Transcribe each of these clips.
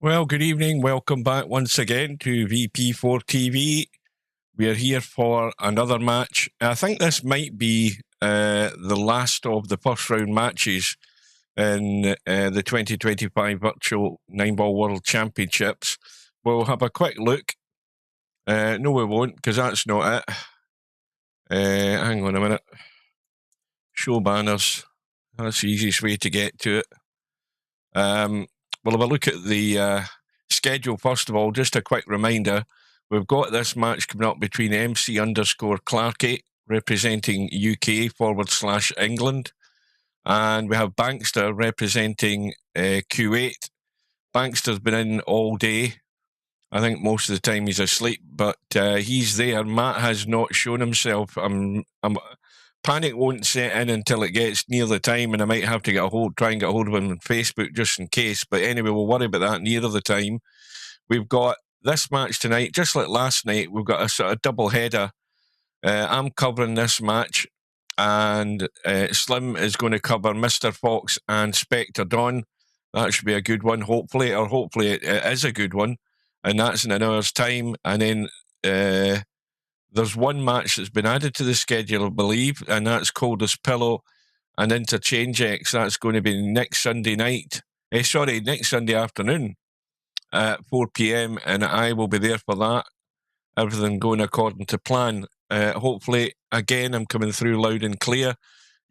Well, good evening. Welcome back once again to VP4TV. We are here for another match. I think this might be the last of the first round matches in the 2025 Virtual 9-Ball World Championships. We'll have a quick look. No, we won't, because that's not it. Hang on a minute. Show banners. That's the easiest way to get to it. We'll have a look at the schedule first of all. Just a quick reminder, we've got this match coming up between MC_Clarkey, representing UK / England, and we have Bankster representing Kuwait. Bankster's been in all day. I think most of the time he's asleep, but he's there. Matt has not shown himself. Panic won't set in until it gets near the time, and I might have to try and get a hold of him on Facebook just in case. But anyway, we'll worry about that nearer the time. We've got this match tonight, just like last night. We've got a sort of double header. I'm covering this match, and Slim is going to cover Mr. Fox and Spectre Dawn. That should be a good one, hopefully, or hopefully it is a good one, and that's in an hour's time. And then there's one match that's been added to the schedule, I believe, and that's Coldest Pillow and Interchange X. That's going to be next Sunday night. Next Sunday afternoon at 4 p.m, and I will be there for that. Everything going according to plan. Hopefully, again, I'm coming through loud and clear.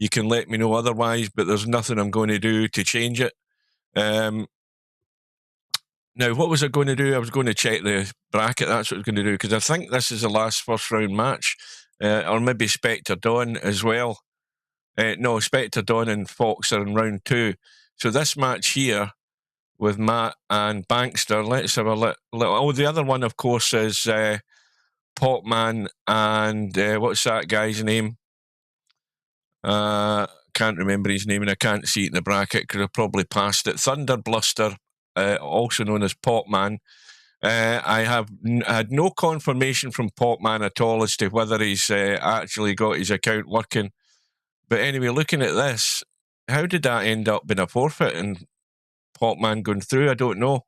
You can let me know otherwise, but there's nothing I'm going to do to change it. Now, what was I going to do? I was going to check the bracket. That's what I was going to do, because I think this is the last first round match, or maybe Spectre Dawn as well. No, Spectre Dawn and Fox are in round 2. So this match here with Matt and Bankster, let's have a little. Oh, the other one, of course, is Popman and what's that guy's name? Can't remember his name, and I can't see it in the bracket because I probably passed it. Thunder Bluster, also known as Popman. I have had no confirmation from Popman at all as to whether he's actually got his account working. But anyway, looking at this, how did that end up being a forfeit and Popman going through? I don't know.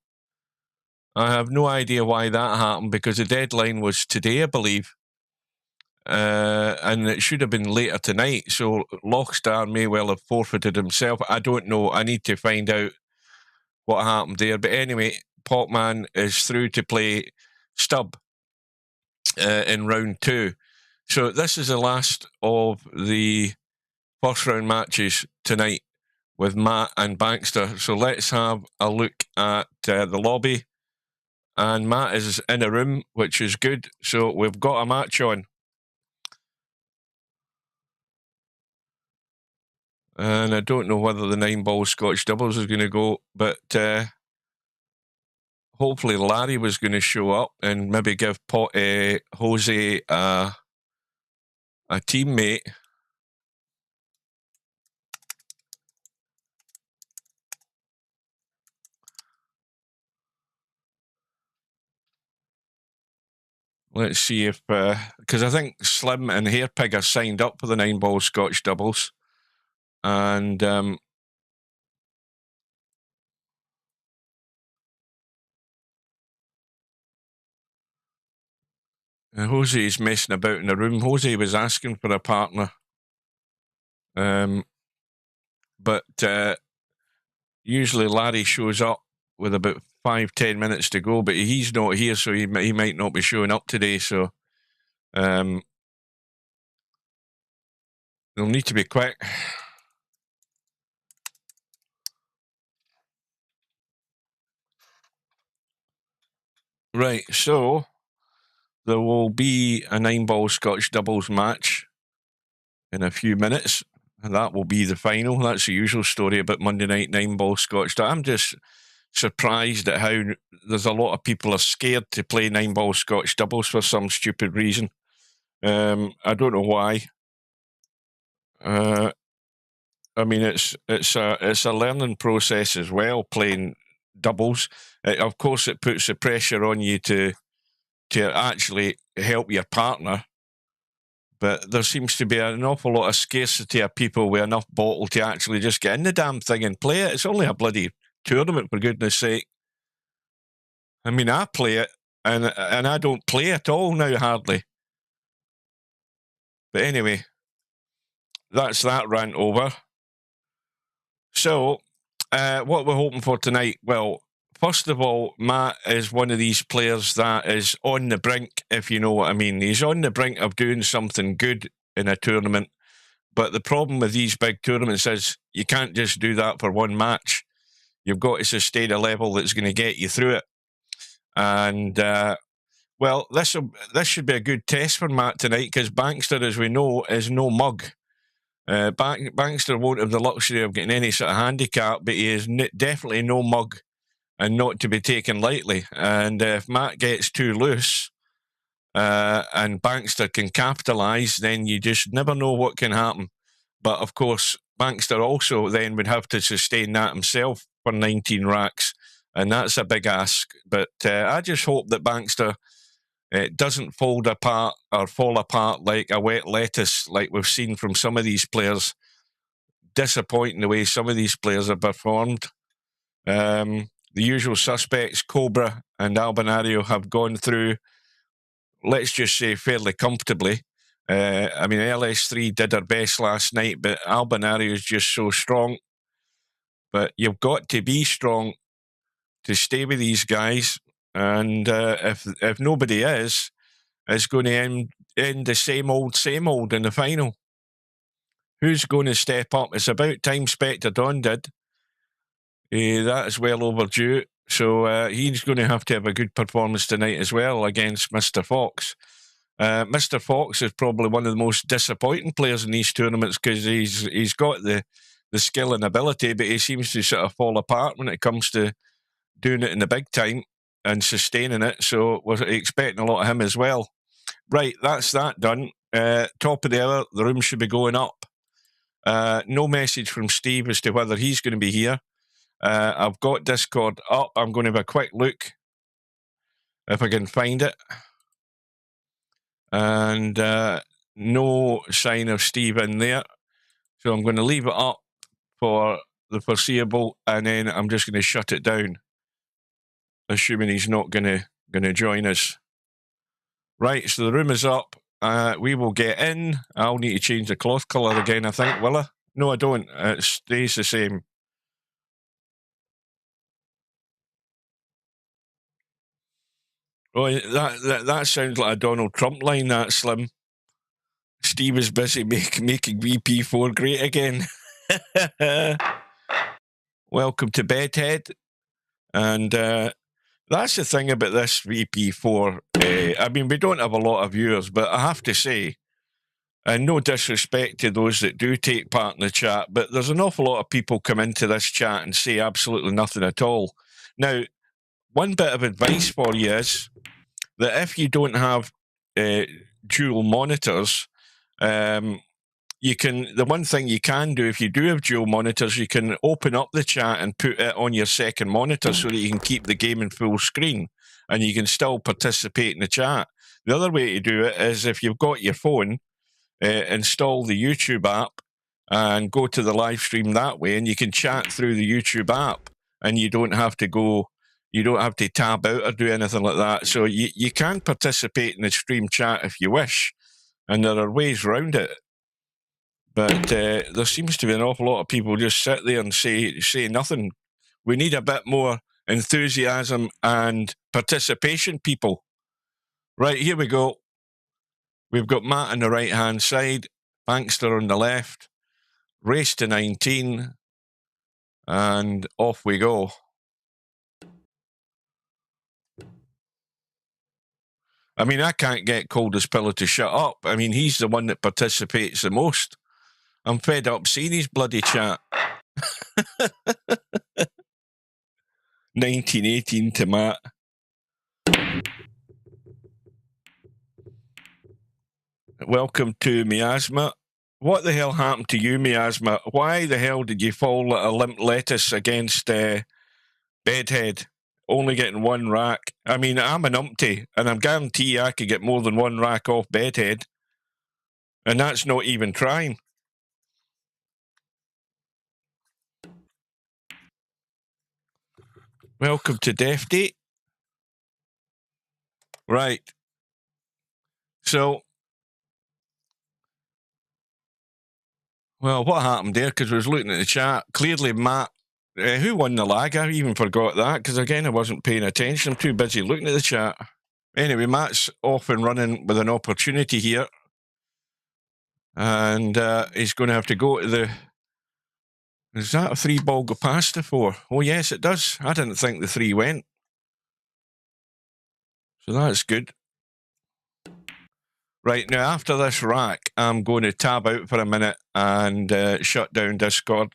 I have no idea why that happened, because the deadline was today, I believe. And it should have been later tonight. So Lochstar may well have forfeited himself. I don't know. I need to find out what happened there. But anyway, Popman is through to play Stubb in round 2. So this is the last of the first round matches tonight with Matt and Bankster. So let's have a look at the lobby. And Matt is in a room, which is good. So we've got a match on. And I don't know whether the 9-ball Scotch doubles is going to go, but hopefully Larry was going to show up and maybe give Jose a teammate. Let's see if, because I think Slim and Hairpig are signed up for the 9-ball Scotch doubles. And Jose is messing about in the room. Jose was asking for a partner. But usually Larry shows up with about 5-10 minutes to go, but he's not here, so he might not be showing up today. So they'll need to be quick. Right, so there will be a 9-ball Scotch doubles match in a few minutes, and that will be the final. That's the usual story about Monday night 9-ball Scotch. I'm just surprised at how there's a lot of people are scared to play 9-ball Scotch doubles for some stupid reason. I don't know why. I mean, it's a learning process as well, playing doubles. Of course, it puts the pressure on you to actually help your partner, but there seems to be an awful lot of scarcity of people with enough bottle to actually just get in the damn thing and play it. It's only a bloody tournament, for goodness sake. I mean, I play it, and I don't play at all now, hardly. But anyway, that's that rant over. So, what we're hoping for tonight? Well, first of all, Matt is one of these players that is on the brink, if you know what I mean. He's on the brink of doing something good in a tournament. But the problem with these big tournaments is you can't just do that for one match. You've got to sustain a level that's going to get you through it. And, well, this should be a good test for Matt tonight because Bankster, as we know, is no mug. Bankster won't have the luxury of getting any sort of handicap, but he is definitely no mug and not to be taken lightly. And if Matt gets too loose and Bankster can capitalise, then you just never know what can happen. But of course, Bankster also then would have to sustain that himself for 19 racks, and that's a big ask. But I just hope that Bankster doesn't fold apart or fall apart like a wet lettuce, like we've seen from some of these players. Disappointing the way some of these players have performed. The usual suspects, Cobra and Albinario, have gone through, let's just say, fairly comfortably. I mean, LS3 did her best last night, but Albinario is just so strong. But you've got to be strong to stay with these guys. And if nobody is, it's going to end the same old in the final. Who's going to step up? It's about time Spectre Dawn did. That is well overdue. So he's going to have a good performance tonight as well against Mr. Fox. Mr. Fox is probably one of the most disappointing players in these tournaments because he's got the skill and ability, but he seems to sort of fall apart when it comes to doing it in the big time and sustaining it. So we're expecting a lot of him as well. Right, that's that done. Top of the hour, the room should be going up. No message from Steve as to whether he's going to be here. I've got Discord up. I'm going to have a quick look if I can find it. And no sign of Steve in there. So I'm going to leave it up for the foreseeable, and then I'm just going to shut it down, assuming he's not going to join us. Right, so the room is up. We will get in. I'll need to change the cloth colour again, I think, will I? No, I don't. It stays the same. Oh, that sounds like a Donald Trump line, that, Slim. Steve is busy making VP4 great again. Welcome to Bedhead. And that's the thing about this VP4. I mean, we don't have a lot of viewers, but I have to say, and no disrespect to those that do take part in the chat, but there's an awful lot of people come into this chat and say absolutely nothing at all. Now, one bit of advice for you is that if you don't have dual monitors, the one thing you can do if you do have dual monitors, you can open up the chat and put it on your second monitor so that you can keep the game in full screen and you can still participate in the chat. The other way to do it is if you've got your phone, install the YouTube app and go to the live stream that way, and you can chat through the YouTube app and you don't have to tab out or do anything like that. So you can participate in the stream chat if you wish, and there are ways around it. But there seems to be an awful lot of people just sit there and say nothing. We need a bit more enthusiasm and participation, people. Right, here we go. We've got Matt on the right-hand side, Bankster on the left, race to 19, and off we go. I mean, I can't get Coldest Pillow to shut up. I mean, he's the one that participates the most. I'm fed up seeing his bloody chat. 1918 to Matt. Welcome to Miasma. What the hell happened to you, Miasma? Why the hell did you fall like a limp lettuce against Bedhead, only getting one rack? I mean, I'm an umpty, and I guarantee I could get more than one rack off Bedhead, and that's not even trying. Welcome to Defty. Right. So, well, what happened there? Because I was looking at the chat. Clearly, Matt, who won the lag? I even forgot that because, again, I wasn't paying attention. I'm too busy looking at the chat. Anyway, Matt's off and running with an opportunity here. And he's going to have to go to the... Is that a 3-ball go past the 4? Oh, yes, it does. I didn't think the 3 went. So that's good. Right, now after this rack, I'm going to tab out for a minute and shut down Discord.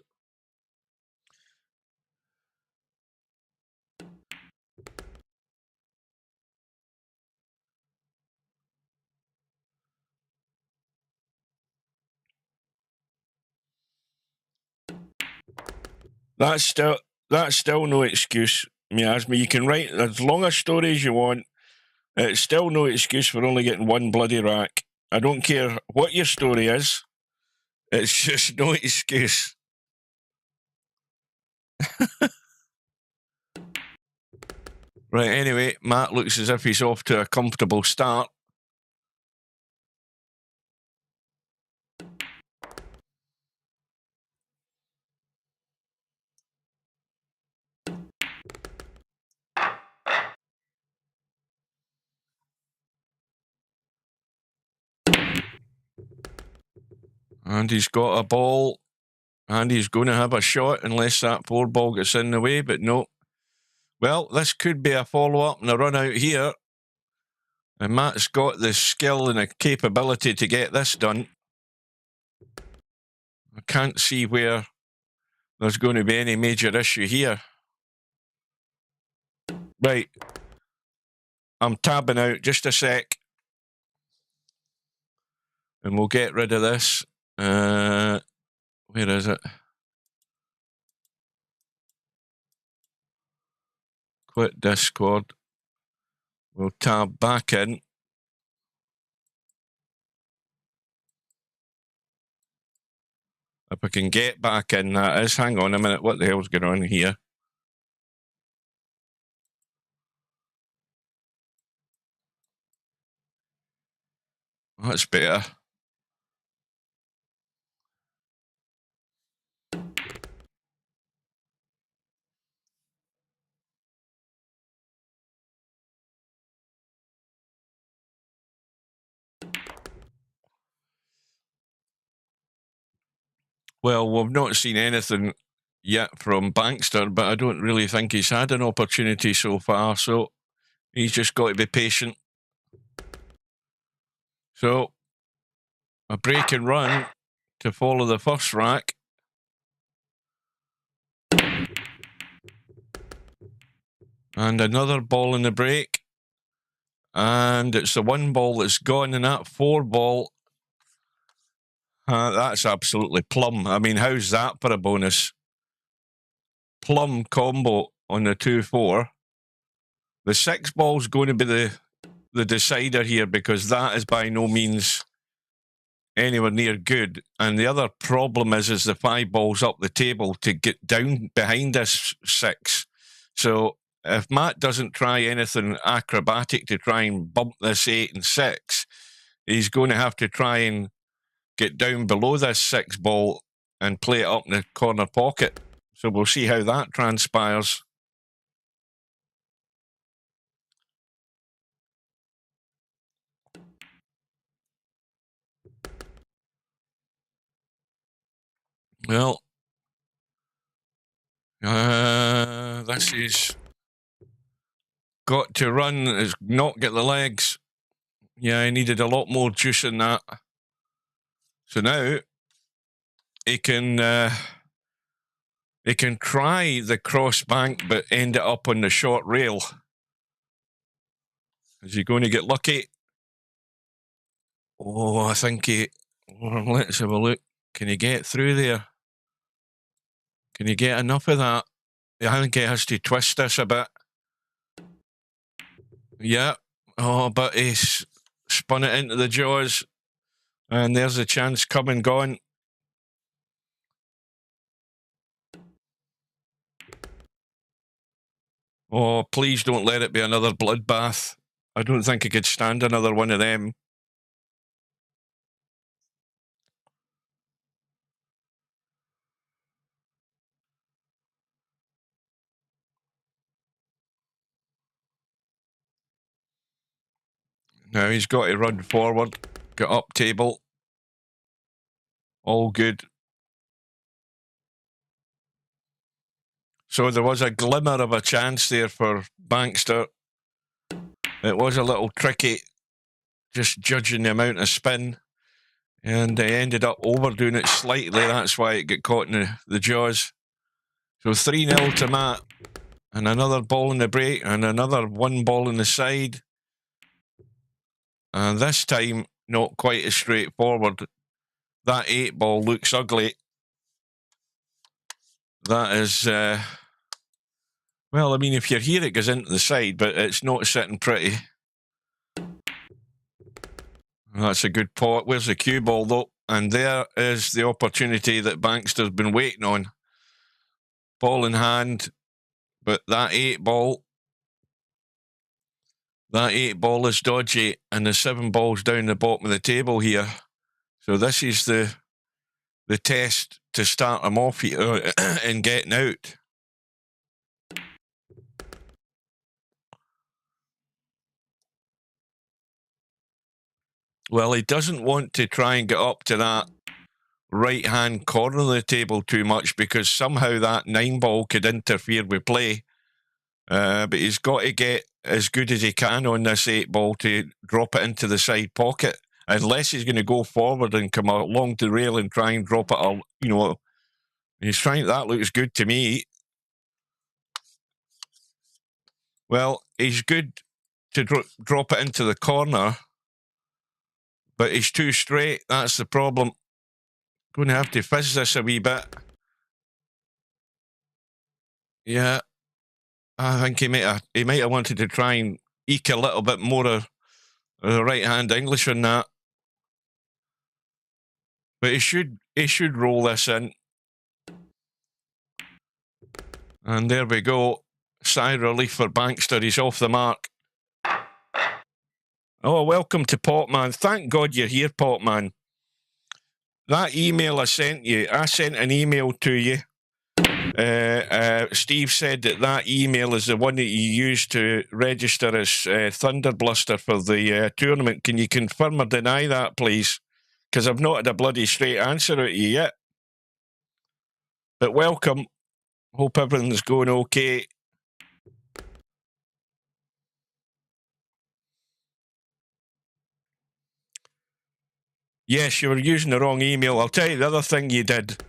That's still no excuse, Miasma. You can write as long a story as you want. It's still no excuse for only getting one bloody rack. I don't care what your story is. It's just no excuse. Right, anyway, Matt looks as if he's off to a comfortable start. And he's got a ball. And he's going to have a shot unless that 4-ball gets in the way, but no. Well, this could be a follow-up and a run out here. And Matt's got the skill and the capability to get this done. I can't see where there's going to be any major issue here. Right. I'm tabbing out just a sec. And we'll get rid of this. Where is it? Quit Discord. We'll tab back in. If I can get back in, that is. Hang on a minute. What the hell's going on here? That's better. Well, we've not seen anything yet from Bankster, but I don't really think he's had an opportunity so far, so he's just got to be patient. So, a break and run to follow the first rack. And another ball in the break. And it's the 1 ball that's gone, and that 4-ball, that's absolutely plum. I mean, how's that for a bonus? Plum combo on the 2-4. The 6-ball's going to be the decider here because that is by no means anywhere near good. And the other problem is the 5-ball's up the table to get down behind this 6. So if Matt doesn't try anything acrobatic to try and bump this 8 and 6, he's going to have to try and get down below this 6-ball and play it up in the corner pocket. So we'll see how that transpires. Well, this is got to run. It's not get the legs. Yeah, he needed a lot more juice in that. So now he can try the cross bank, but end it up on the short rail. Is he going to get lucky? Oh, I think he... Let's have a look. Can he get through there? Can he get enough of that? I think he has to twist this a bit. Yeah. Oh, but he's spun it into the jaws. And there's a chance come and gone. Oh, please don't let it be another bloodbath. I don't think I could stand another one of them. Now he's got to run forward, get up table. All good. So there was a glimmer of a chance there for Bankster. It was a little tricky, just judging the amount of spin. And they ended up overdoing it slightly. That's why it got caught in the jaws. So 3-0 to Matt. And another ball in the break, and another one ball in the side. And this time, not quite as straightforward. That 8 ball looks ugly. That is, well, I mean, if you're here, it goes into the side, but it's not sitting pretty. That's a good pot. Where's the cue ball, though? And there is the opportunity that Bankster's been waiting on. Ball in hand, but that 8 ball is dodgy, and the 7 ball's down the bottom of the table here. So this is the test to start him off here and getting out. Well, he doesn't want to try and get up to that right-hand corner of the table too much, because somehow that 9 ball could interfere with play. But he's got to get as good as he can on this 8 ball to drop it into the side pocket, unless he's going to go forward and come along the rail and try and drop it. You know, he's trying. That looks good to me. Well, he's good to drop it into the corner, but he's too straight. That's the problem. Going to have to fizz this a wee bit. Yeah, I think he might have wanted to try and eke a little bit more of the right-hand English on that. But he should roll this in. And there we go. Sigh of relief for Bankster. He's off the mark. Oh, welcome to Potman. Thank God you're here, Potman. That email I sent you, I sent an email to you. Steve said that email is the one that you used to register as Thunderbluster for the tournament. Can you confirm or deny that, please? Because I've not had a bloody straight answer out of you yet. But welcome. Hope everything's going okay. Yes, you were using the wrong email. I'll tell you the other thing you did.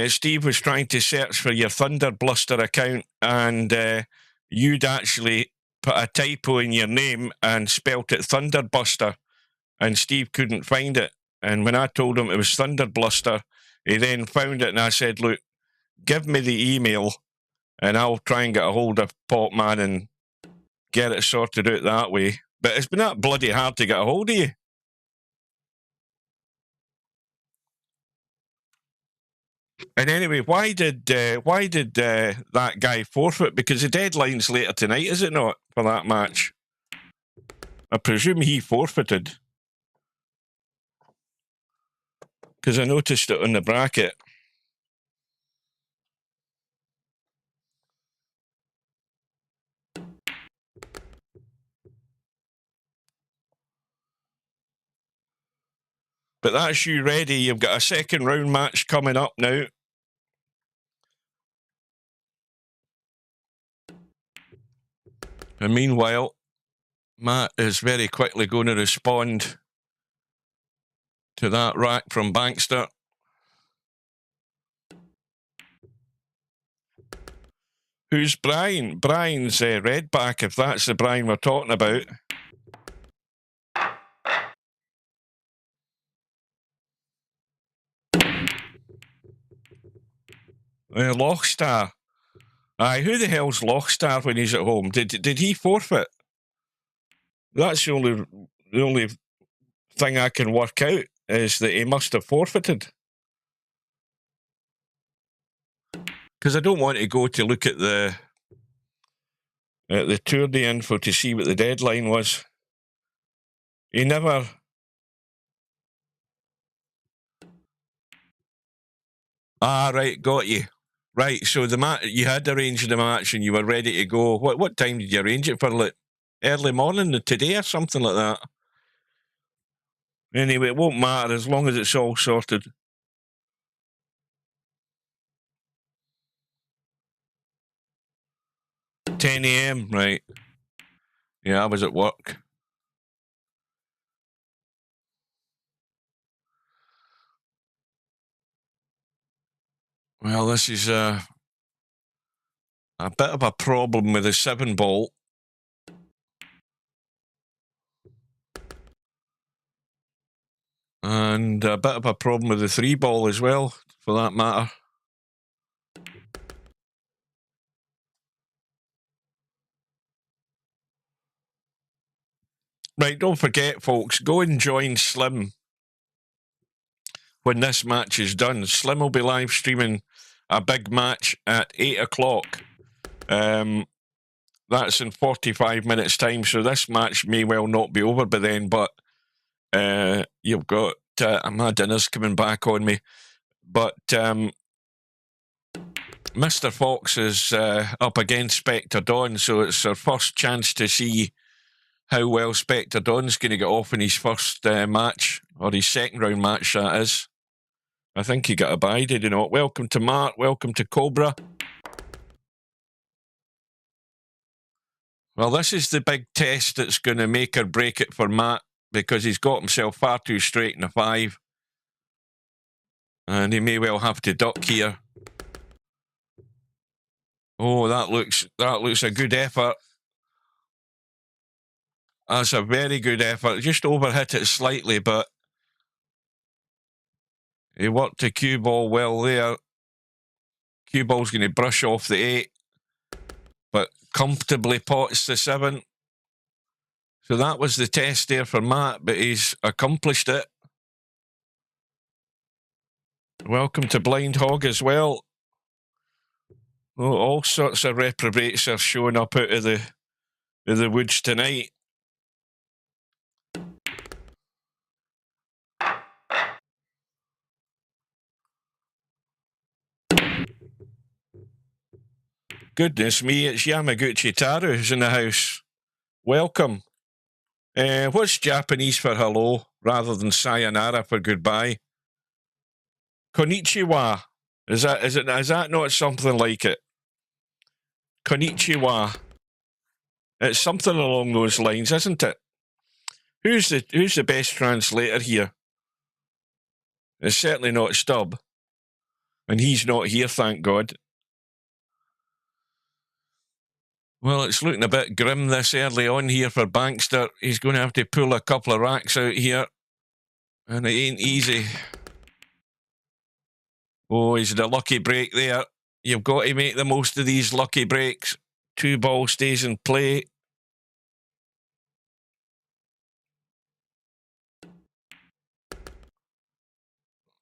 Steve was trying to search for your Thunderbluster account, and you'd actually put a typo in your name and spelt it Thunderbuster, and Steve couldn't find it. And when I told him it was Thunderbluster, he then found it, and I said, look, give me the email, and I'll try and get a hold of Potman and get it sorted out that way. But it's been that bloody hard to get a hold of you. And anyway, why did that guy forfeit? Because the deadline's later tonight, is it not, for that match? I presume he forfeited. Because I noticed it on the bracket. But that's you ready. You've got a second round match coming up now. And meanwhile, Matt is very quickly going to respond to that rack from Bankster. Who's Brian? Brian's Redback, if that's the Brian we're talking about. Lochstar. Aye, who the hell's Lochstar when he's at home? Did he forfeit? That's the only thing I can work out is that he must have forfeited. Because I don't want to go to look at the the tour the info to see what the deadline was. He never... Ah, right, got you. Right, so you had arranged the match and you were ready to go. What time did you arrange it for? Like early morning today or something like that? Anyway, it won't matter as long as it's all sorted. $10 a.m, right. Yeah, I was at work. Well, this is a bit of a problem with the 7-ball. And a bit of a problem with the 3-ball as well, for that matter. Right, don't forget, folks, go and join Slim when this match is done. Slim will be live streaming a big match at 8 o'clock. That's in 45 minutes' time, so this match may well not be over by then, but you've got... my dinner's coming back on me. But Mr. Fox is up against Spectre Dawn, so it's our first chance to see how well Spectre Dawn's going to get off in his first match, or his second round match, that is. I think he got a bye, did he not? Welcome to Mark, welcome to Cobra. Well, this is the big test that's going to make or break it for Matt, because he's got himself far too straight in a 5. And he may well have to duck here. Oh, that looks a good effort. That's a very good effort. Just overhit it slightly, but he worked the cue ball well there. Cue ball's going to brush off the 8, but comfortably pots the 7. So that was the test there for Matt, but he's accomplished it. Welcome to Blind Hog as well. Oh, all sorts of reprobates are showing up out of the woods tonight. Goodness me, it's Yamaguchi Taro who's in the house. Welcome. What's Japanese for hello rather than sayonara for goodbye? Konnichiwa. Is that not something like it? Konnichiwa. It's something along those lines, isn't it? Who's the best translator here? It's certainly not Stubb. And he's not here, thank God. Well, it's looking a bit grim this early on here for Bankster. He's going to have to pull a couple of racks out here. And it ain't easy. Oh, he's the lucky break there. You've got to make the most of these lucky breaks. 2 ball stays in play.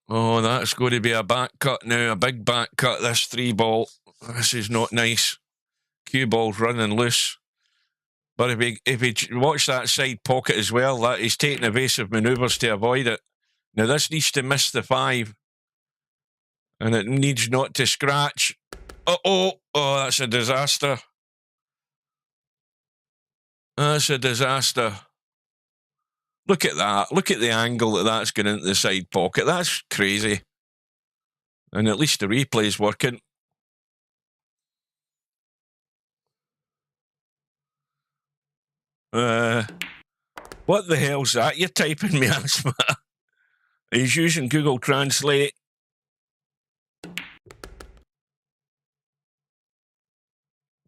Oh, that's going to be a back cut now. A big back cut, this 3 ball. This is not nice. Cue ball's running loose. But if he watch that side pocket as well, that he's taking evasive manoeuvres to avoid it. Now, this needs to miss the 5. And it needs not to scratch. Oh, that's a disaster. That's a disaster. Look at that. Look at the angle that's going into the side pocket. That's crazy. And at least the replay's working. What the hell's that you're typing me, Asma? He's using Google Translate.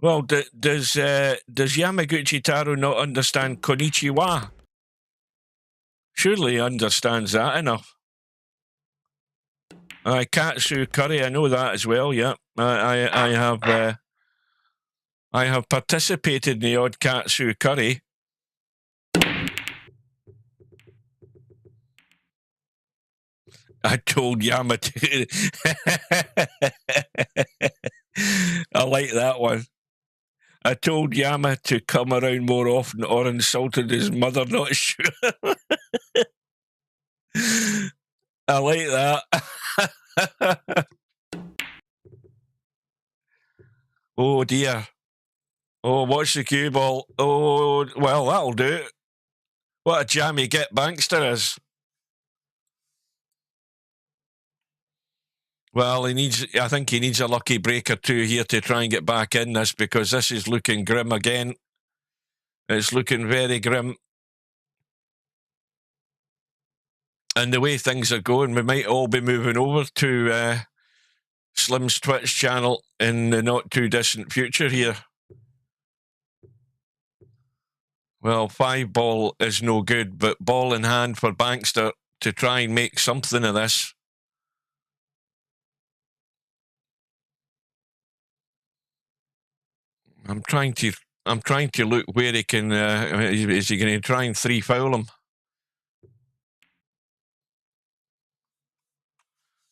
Well, does Yamaguchi Taro not understand Konnichiwa? Surely he understands that enough. Katsu curry, I know that as well. Yeah, I have participated in the odd katsu curry. I told Yamato. I like that one. I told Yama to come around more often or insulted his mother, not sure. I like that. Oh, dear. Oh, watch the cue ball. Oh, well, that'll do it. What a jammy get bankster is. Well, I think he needs a lucky break or two here to try and get back in this, because this is looking grim again. It's looking very grim. And the way things are going, we might all be moving over to Slim's Twitch channel in the not too distant future here. Well, 5 ball is no good, but ball in hand for bankster to try and make something of this. I'm trying to look where he can. Is he going to try and 3-foul him?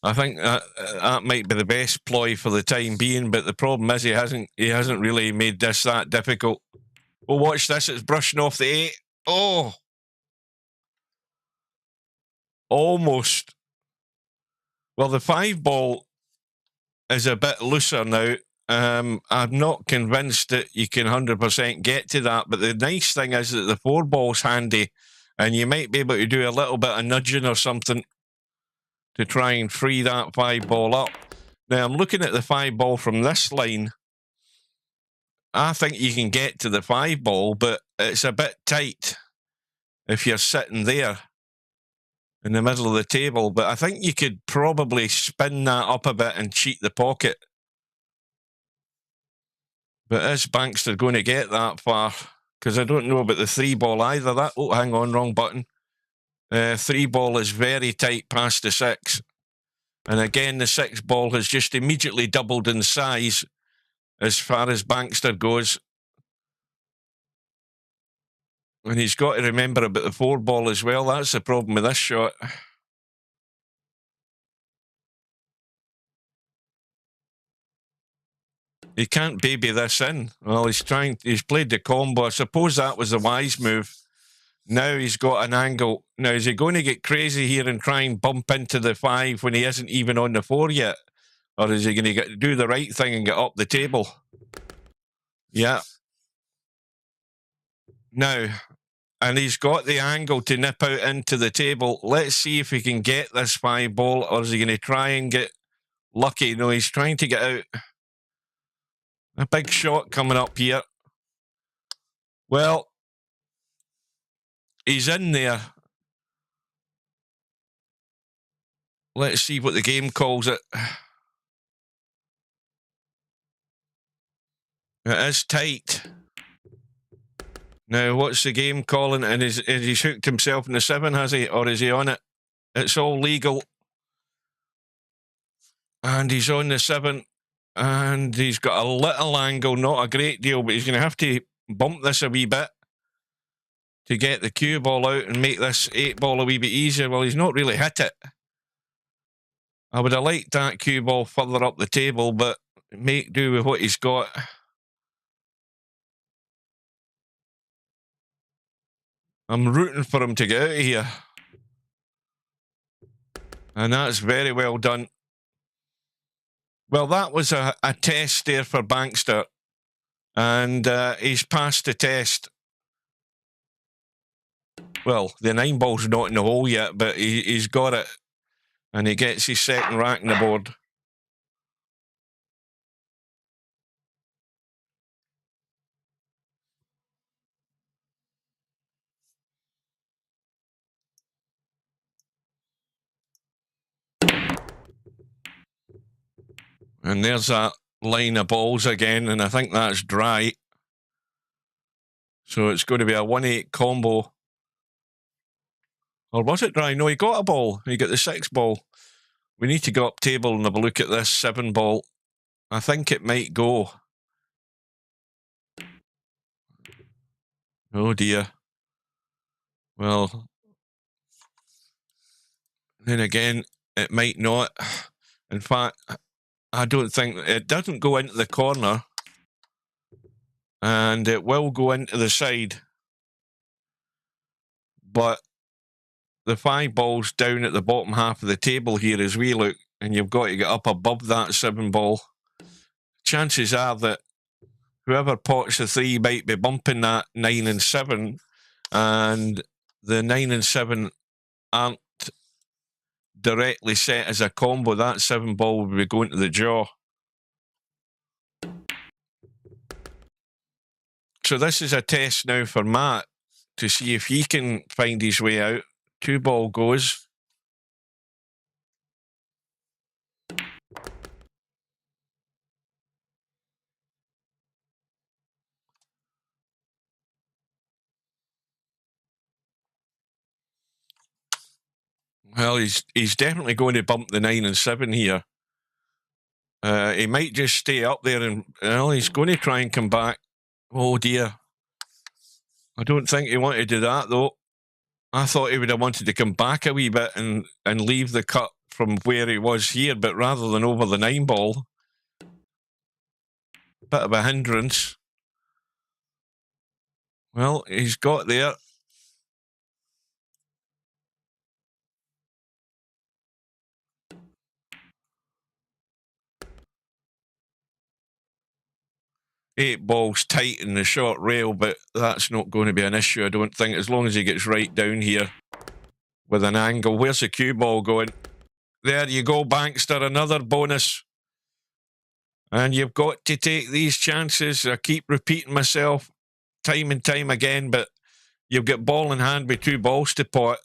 I think that might be the best ploy for the time being. But the problem is he hasn't really made this that difficult. Oh, watch this! It's brushing off the 8. Oh, almost. Well, the 5 ball is a bit looser now. I'm not convinced that you can 100% get to that, but the nice thing is that the 4 ball's handy, and you might be able to do a little bit of nudging or something to try and free that 5 ball up. Now, I'm looking at the 5 ball from this line. I think you can get to the 5 ball, but it's a bit tight if you're sitting there in the middle of the table. But I think you could probably spin that up a bit and cheat the pocket. But is bankster going to get that far? Because I don't know about the 3 ball either. Hang on, wrong button. 3 ball is very tight past the 6. And again, the 6 ball has just immediately doubled in size as far as bankster goes. And he's got to remember about the 4 ball as well. That's the problem with this shot. He can't baby this in. Well, he's played the combo. I suppose that was the wise move. Now he's got an angle. Now, is he going to get crazy here and try and bump into the 5 when he isn't even on the 4 yet? Or is he going to do the right thing and get up the table? Yeah. Now, and he's got the angle to nip out into the table. Let's see if he can get this 5 ball, or is he going to try and get lucky? No, he's trying to get out. A big shot coming up here. Well, he's in there. Let's see what the game calls it. It is tight. Now, what's the game calling? And is he's hooked himself in the 7, has he? Or is he on it? It's all legal. And he's on the 7. And he's got a little angle, not a great deal, but he's going to have to bump this a wee bit to get the cue ball out and make this 8 ball a wee bit easier. Well, he's not really hit it. I would have liked that cue ball further up the table, but make do with what he's got. I'm rooting for him to get out of here. And that's very well done. Well, that was a test there for bankster. And he's passed the test. Well, the 9 ball's not in the hole yet, but he's got it. And he gets his second rack in the board. And there's that line of balls again, and I think that's dry. So it's going to be a 1-8 combo. Or was it dry? No, he got a ball. He got the 6 ball. We need to go up table and have a look at this 7 ball. I think it might go. Oh, dear. Well, then again, it might not. In fact, I don't think it doesn't go into the corner. and it will go into the side. But the 5 ball's down at the bottom half of the table here as we look, and you've got to get up above that 7 ball. Chances are that whoever pots the 3 might be bumping that 9 and 7, and the 9 and 7 aren't directly set as a combo. That 7 ball will be going to the jaw. So this is a test now for Matt to see if he can find his way out. 2 ball goes. Well, he's definitely going to bump the 9 and 7 here. He might just stay up there, and well, he's going to try and come back. Oh dear. I don't think he wanted to do that, though. I thought he would have wanted to come back a wee bit and leave the cut from where he was here, but rather than over the 9 ball. Bit of a hindrance. Well, he's got there. Eight balls tight in the short rail, but that's not going to be an issue, I don't think, as long as he gets right down here with an angle. Where's the cue ball going? There you go, bankster, another bonus. And you've got to take these chances. I keep repeating myself time and time again, but you've got ball in hand with 2 balls to pot.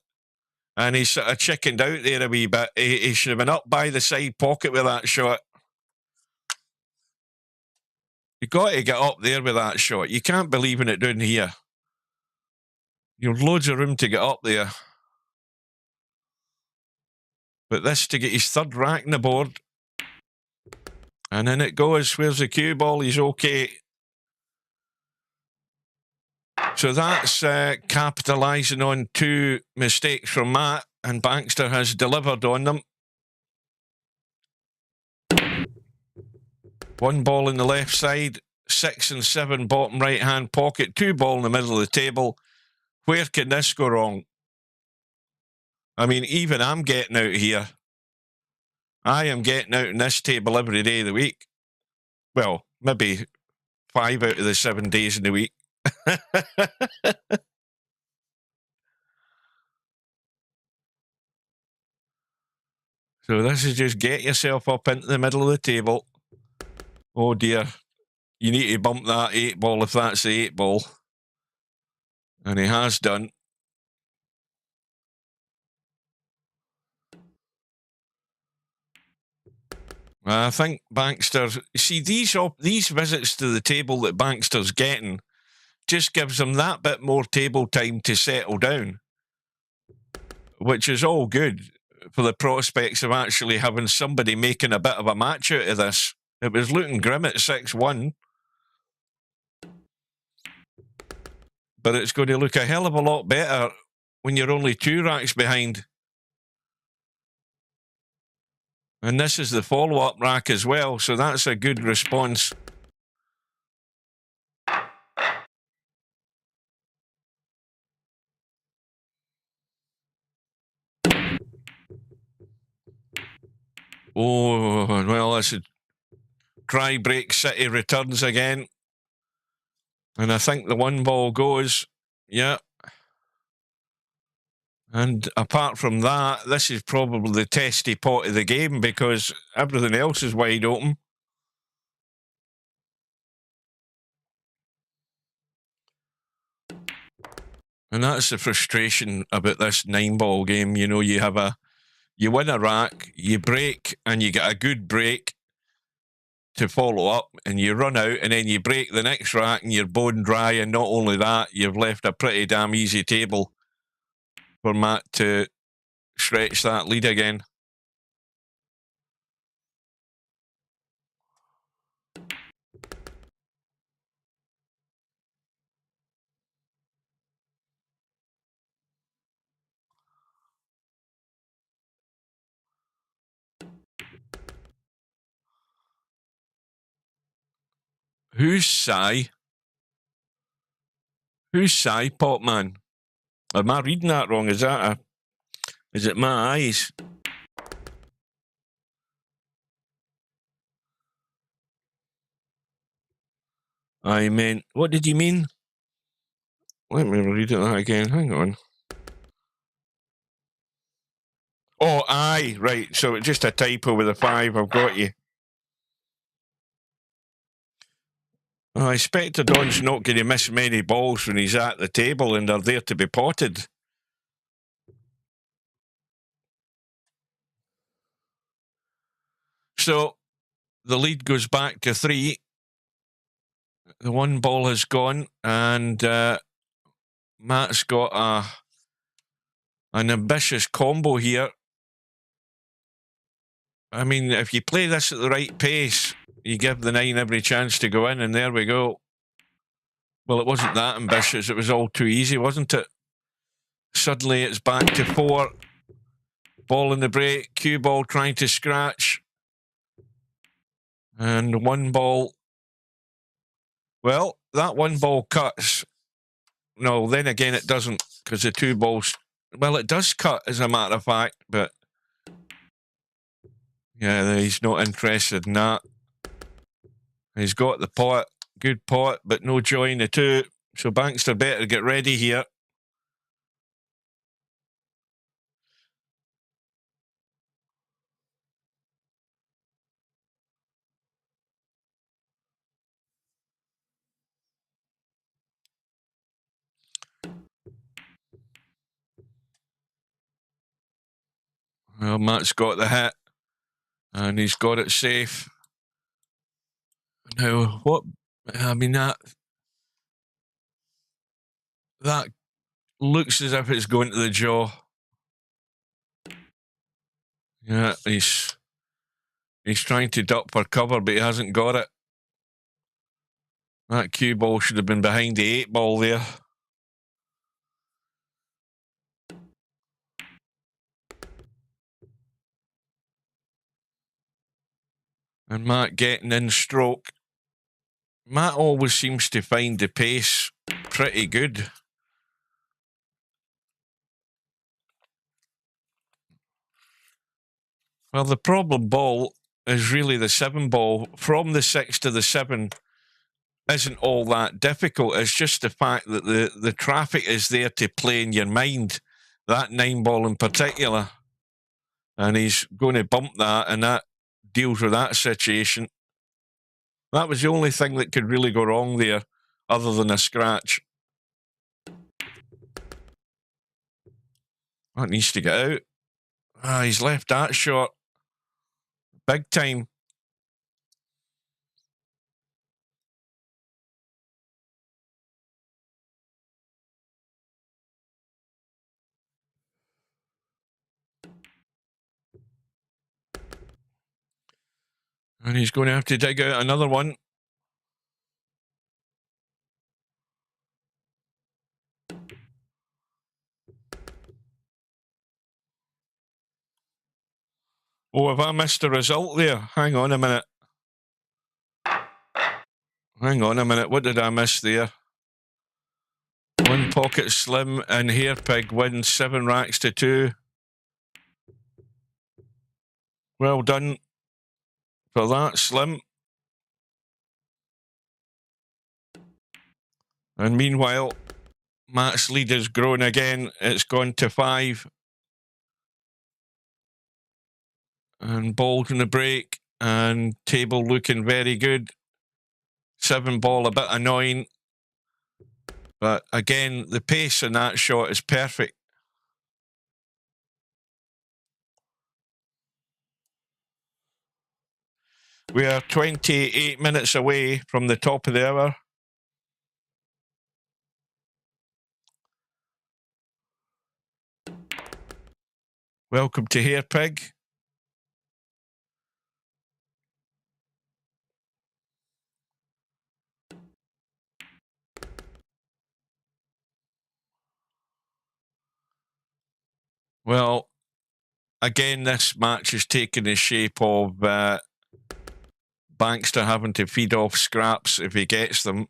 And he's sort of chickened out there a wee bit. He should have been up by the side pocket with that shot. You've got to get up there with that shot. You can't be leaving it down here. You've loads of room to get up there. But this to get his 3rd rack in the board. And in it goes. Where's the cue ball? He's okay. So that's capitalising on 2 mistakes from Matt, and Bankster has delivered on them. 1 ball in the left side, 6 and 7 bottom right-hand pocket, 2 ball in the middle of the table. Where can this go wrong? I mean, even I'm getting out here. I am getting out in this table every day of the week. Well, maybe 5 out of the 7 days in the week. So this is just get yourself up into the middle of the table. Oh dear. You need to bump that 8 ball if that's the 8 ball. And he has done. I think Bankster, see, these visits to the table that Bankster's getting just gives him that bit more table time to settle down, which is all good for the prospects of actually having somebody making a bit of a match out of this. It was looking grim at 6-1. But it's going to look a hell of a lot better when you're only 2 racks behind. And this is the follow-up rack as well, so that's a good response. Oh, well, this is dry break city returns again. And I think the 1 ball goes. Yeah. And apart from that, this is probably the testy pot of the game because everything else is wide open. And that's the frustration about this 9-ball game. You know, you win a rack, you break, and you get a good break to follow up, and you run out, and then you break the next rack, and you're bone dry. And not only that, you've left a pretty damn easy table for Matt to stretch that lead again. Who's Sai? Who's Psypop Man? Am I reading that wrong? Is it my eyes? I meant, what did you mean? Let me read it again. Hang on. Oh, aye, right. So it's just a typo with a 5. I've got you. I expect Don's not going to miss many balls when he's at the table and they're there to be potted. So the lead goes back to 3. The one ball has gone, and Matt's got an ambitious combo here. I mean, if you play this at the right pace, you give the 9 every chance to go in, and there we go. Well, it wasn't that ambitious. It was all too easy, wasn't it? Suddenly it's back to 4. Ball in the break. Cue ball trying to scratch. And one ball. Well, that one ball cuts. No, then again it doesn't, because the 2 balls... Well, it does cut, as a matter of fact, but... Yeah, he's not interested in that. He's got the pot. Good pot, but no joy in the 2. So Bankster better get ready here. Well, Matt's got the hit. And he's got it safe. Now, what... I mean, that looks as if it's going to the jaw. Yeah, he's trying to duck for cover, but he hasn't got it. That cue ball should have been behind the 8 ball there. And Matt getting in stroke. Matt always seems to find the pace pretty good. Well, the problem ball is really the 7 ball. From the 6 to the 7 isn't all that difficult. It's just the fact that the traffic is there to play in your mind. That 9 ball in particular. And he's going to bump that, and that deals with that situation. That was the only thing that could really go wrong there, other than a scratch. That needs to get out. He's left that short. Big time. And he's going to have to dig out another one. Oh, have I missed a result there? Hang on a minute. Hang on a minute. What did I miss there? One pocket slim and Hairpig wins 7 racks to 2. Well done for that, Slim. And meanwhile, Matt's lead has grown again. It's gone to 5. And ball's in the break. And table looking very good. 7 ball a bit annoying. But again, the pace in that shot is perfect. We are 28 minutes away from the top of the hour. Welcome to Hairpig. Well, again, this match is taking the shape of Bankster having to feed off scraps if he gets them.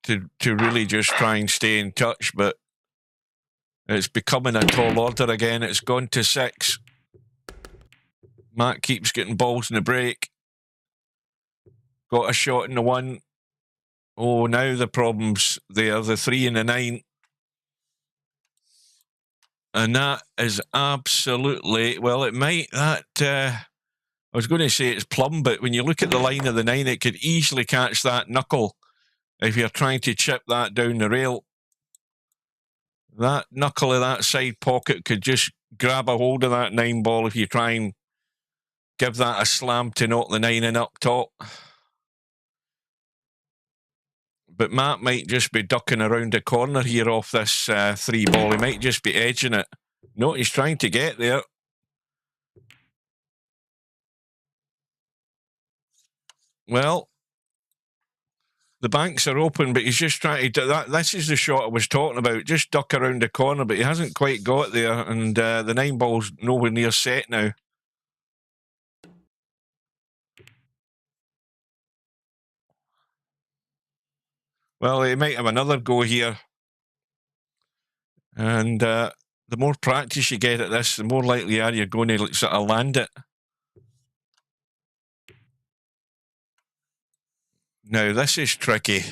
to really just try and stay in touch, but it's becoming a tall order again. It's gone to 6. Matt keeps getting balls in the break. Got a shot in the 1. Oh, now the problem's there, the 3 and the 9. And that is absolutely, well, it might, I was going to say it's plumb, but when you look at the line of the 9, it could easily catch that knuckle if you're trying to chip that down the rail. That knuckle of that side pocket could just grab a hold of that 9 ball if you try and give that a slam to knock the 9 in up top. But Matt might just be ducking around the corner here off this 3 ball. He might just be edging it. No, he's trying to get there. Well, the banks are open, but he's just trying to do that. This is the shot I was talking about. Just duck around the corner, but he hasn't quite got there. And the 9 ball's nowhere near set now. Well, he might have another go here. And the more practice you get at this, the more likely are you going to sort of land it. Now, this is tricky.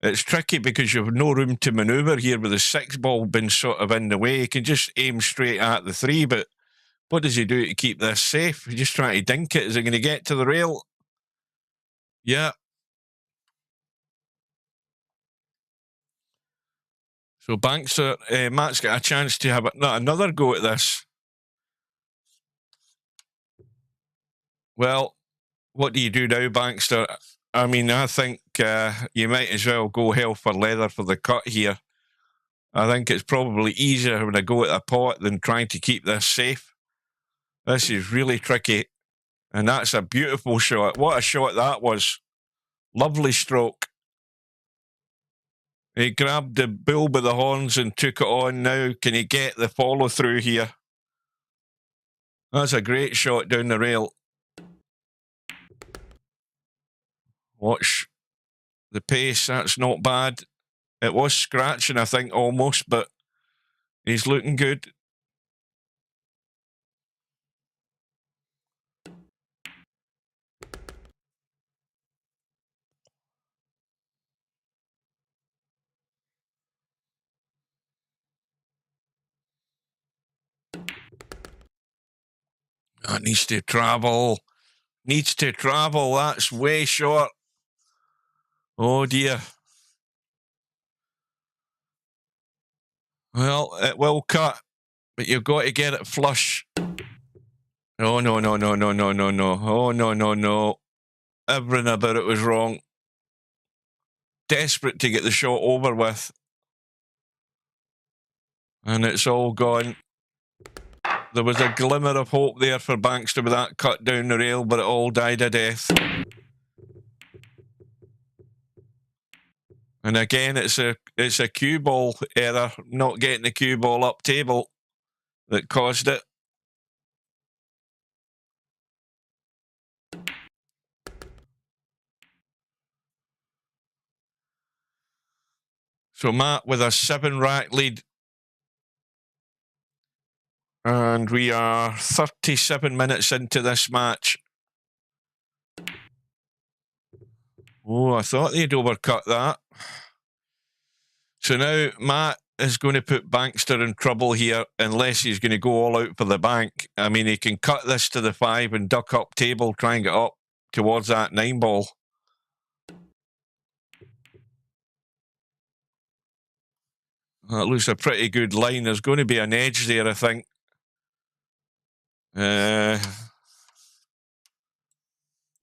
It's tricky because you have no room to manoeuvre here with the 6 ball being sort of in the way. He can just aim straight at the 3, but what does he do to keep this safe? He's just trying to dink it. Is he going to get to the rail? Yeah. So bankster, Matt's got a chance to have another go at this. Well, what do you do now, bankster? I mean, I think you might as well go hell for leather for the cut here. I think it's probably easier having a go at a pot than trying to keep this safe. This is really tricky. And that's a beautiful shot. What a shot that was. Lovely stroke. He grabbed the bull by the horns and took it on. Now, can he get the follow through here? That's a great shot down the rail. Watch the pace. That's not bad. It was scratching, I think, almost, but he's looking good. That needs to travel. Needs to travel. That's way short. Oh, dear. Well, it will cut, but you've got to get it flush. Oh, no, no, no, no, no, no, no. Oh, no, no, no. Everything about it was wrong. Desperate to get the shot over with. And it's all gone. There was a glimmer of hope there for Bankster with that cut down the rail, but it all died a death. And again, it's a cue ball error, not getting the cue ball up table that caused it. So Matt with a 7-rack lead. And we are 37 minutes into this match. Oh, I thought they'd overcut that. So now Matt is going to put Bankster in trouble here unless he's going to go all out for the bank. I mean, he can cut this to the 5 and duck up table, try and get up towards that 9 ball. That looks a pretty good line. There's going to be an edge there, I think.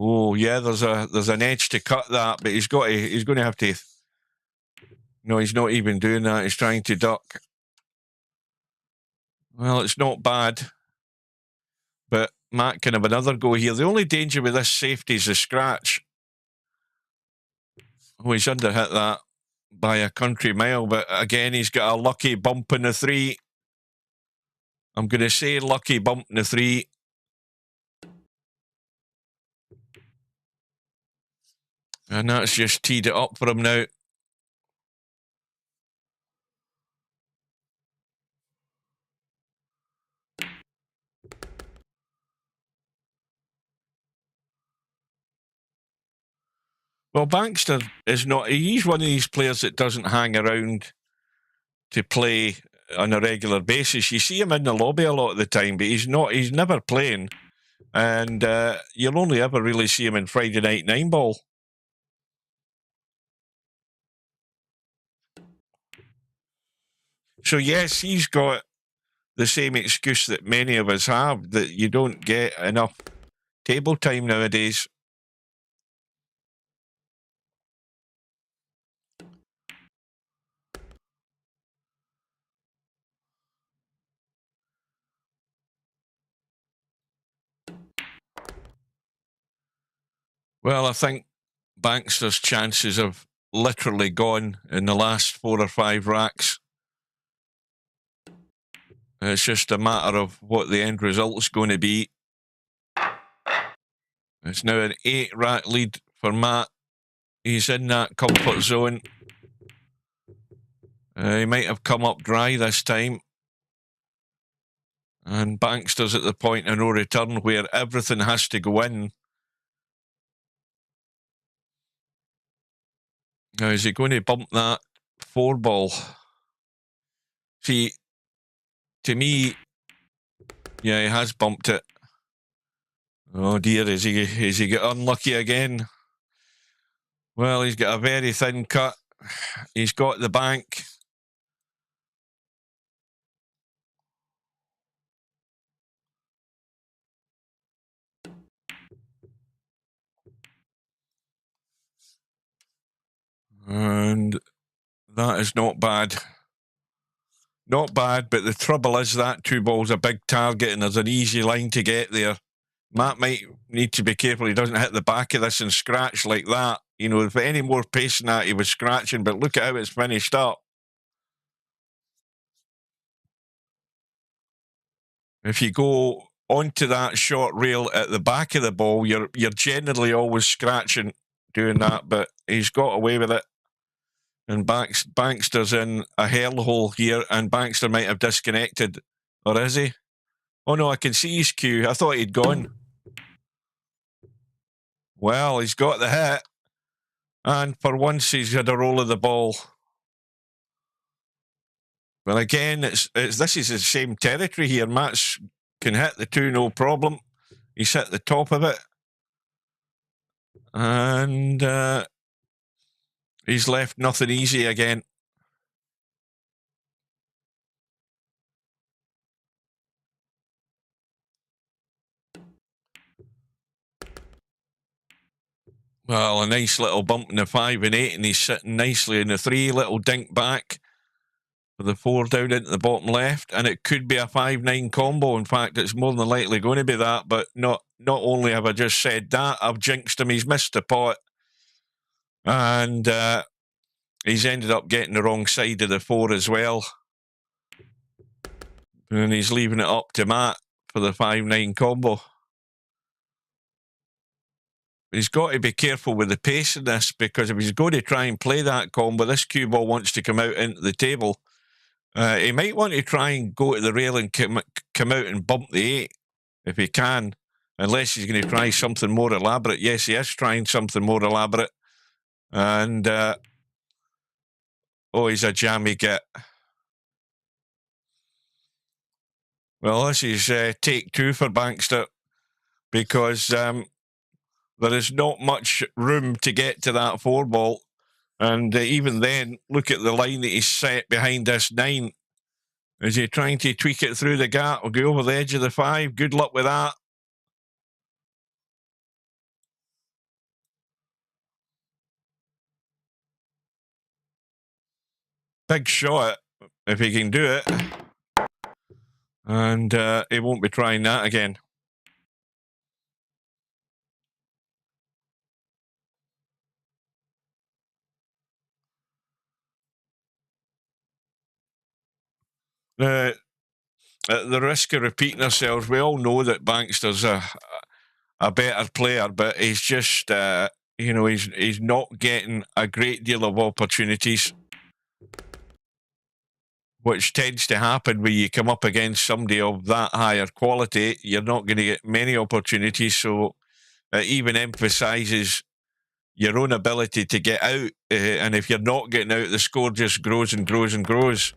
Oh yeah, there's an edge to cut that, but he's going to have to. No, he's not even doing that. He's trying to duck. Well, it's not bad, but Matt can have another go here. The only danger with this safety is the scratch. Oh, he's underhit that by a country mile, but again, he's got a lucky bump in the 3. I'm going to say lucky bump in the 3. And that's just teed it up for him now. Well, Bankster is not, he's one of these players that doesn't hang around to play on a regular basis. You see him in the lobby a lot of the time, but he's never playing. And you'll only ever really see him in Friday Night 9-ball. So, yes, he's got the same excuse that many of us have, that you don't get enough table time nowadays. Well, I think Bankster's chances have literally gone in the last 4 or 5 racks. It's just a matter of what the end result is going to be. It's now an 8-rack lead for Matt. He's in that comfort zone. He might have come up dry this time. And Bankster's at the point of no return where everything has to go in. Now, is he going to bump that 4-ball? See, to me, yeah, he has bumped it. Oh dear, is he got unlucky again? Well, he's got a very thin cut. He's got the bank. And that is not bad. Not bad, but the trouble is that 2-ball's a big target and there's an easy line to get there. Matt might need to be careful he doesn't hit the back of this and scratch like that. You know, if any more pace than that, he was scratching, but look at how it's finished up. If you go onto that short rail at the back of the ball, you're generally always scratching doing that, but he's got away with it. And Bankster's in a hellhole here, and Bankster might have disconnected. Or is he? Oh no, I can see his cue. I thought he'd gone. Well, he's got the hit. And for once, he's had a roll of the ball. But again, this is the same territory here. Matt can hit the 2, no problem. He's hit the top of it. And he's left nothing easy again. Well, a nice little bump in the 5 and 8, and he's sitting nicely in the 3. Little dink back for the 4 down into the bottom left, and it could be a 5-9 combo. In fact, it's more than likely going to be that, but not only have I just said that, I've jinxed him. He's missed the pot, and he's ended up getting the wrong side of the 4 as well. And he's leaving it up to Matt for the 5-9 combo. He's got to be careful with the pace in this, because if he's going to try and play that combo, this cue ball wants to come out into the table. He might want to try and go to the rail and come out and bump the 8 if he can, unless he's going to try something more elaborate. Yes, he is trying something more elaborate. And, oh, he's a jammy git. Well, this is take 2 for Bankster, because there is not much room to get to that 4-ball. And even then, look at the line that he's set behind this 9. Is he trying to tweak it through the gap or go over the edge of the 5? Good luck with that. Big shot, if he can do it. And he won't be trying that again. At the risk of repeating ourselves, we all know that Bankster's a better player, but he's just you know, he's not getting a great deal of opportunities, which tends to happen when you come up against somebody of that higher quality. You're not going to get many opportunities, so it even emphasises your own ability to get out. And if you're not getting out, the score just grows and grows and grows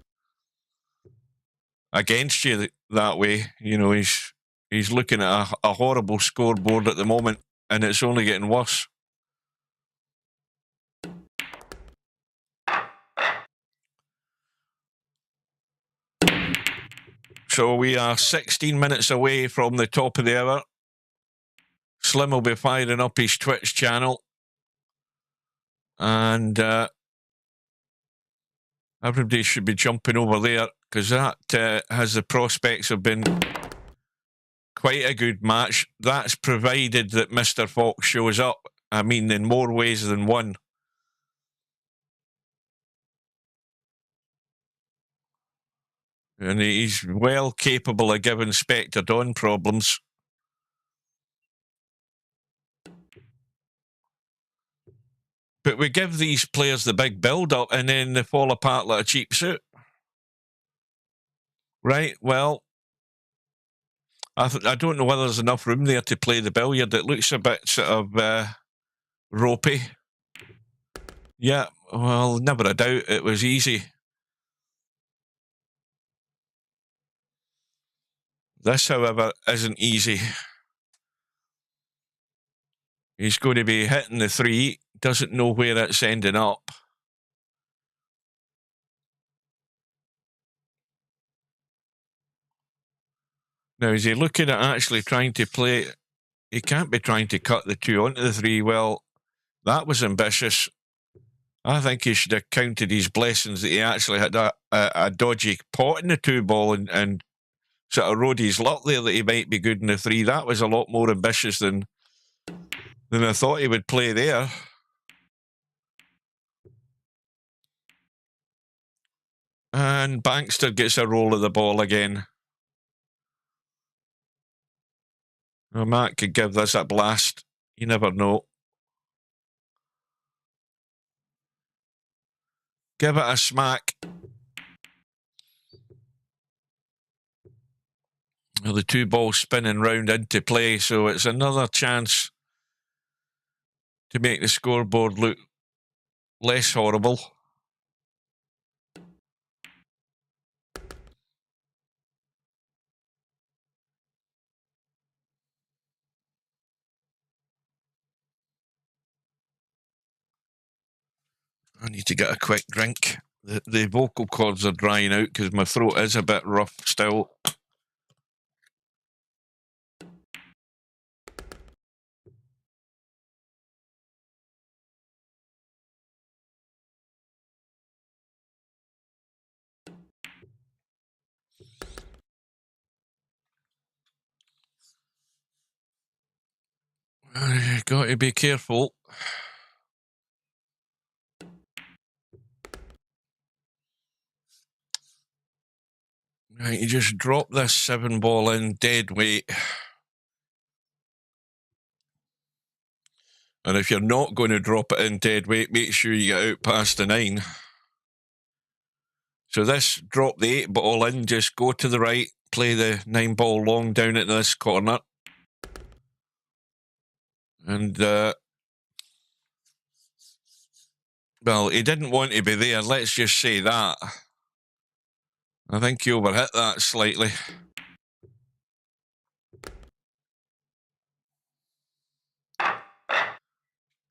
against you that way. You know, he's looking at a horrible scoreboard at the moment, and it's only getting worse. So we are 16 minutes away from the top of the hour. Slim will be firing up his Twitch channel. And everybody should be jumping over there, because that has the prospects of being quite a good match. That's provided that Mr. Fox shows up. I mean, in more ways than one. And he's well capable of giving Spectre Dawn problems. But we give these players the big build-up, and then they fall apart like a cheap suit. Right, well, I don't know whether there's enough room there to play the billiard. It looks a bit sort of ropey. Yeah, well, never a doubt it was easy. This, however, isn't easy. He's going to be hitting the 3, doesn't know where it's ending up. Now, is he looking at actually trying to play? He can't be trying to cut the 2 onto the 3. Well, that was ambitious. I think he should have counted his blessings that he actually had a dodgy pot in the 2 ball and sort of rode his luck there that he might be good in the 3. That was a lot more ambitious than I thought he would play there. And Bankster gets a roll of the ball again. Well, Matt could give this a blast. You never know. Give it a smack. Well, the 2 balls spinning round into play, so it's another chance to make the scoreboard look less horrible. I need to get a quick drink. The vocal cords are drying out because my throat is a bit rough still. Got to be careful. Right, you just drop this 7 ball in dead weight. And if you're not going to drop it in dead weight, make sure you get out past the 9. So this, drop the 8 ball in, just go to the right, play the 9 ball long down at this corner. And, well, he didn't want to be there, let's just say that. I think he overhit that slightly.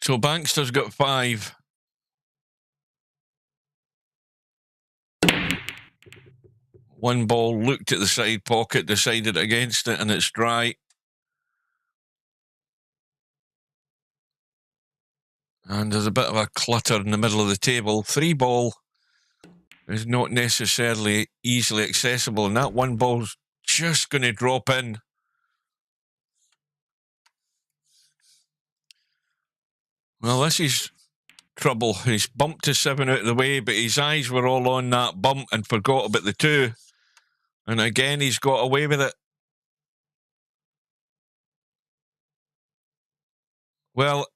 So Bankster's got 5. One ball looked at the side pocket, decided against it, and it's dry. And there's a bit of a clutter in the middle of the table. 3 ball is not necessarily easily accessible, and that 1 ball's just going to drop in. Well, this is trouble. He's bumped to 7 out of the way, but his eyes were all on that bump and forgot about the 2. And again, he's got away with it. Well,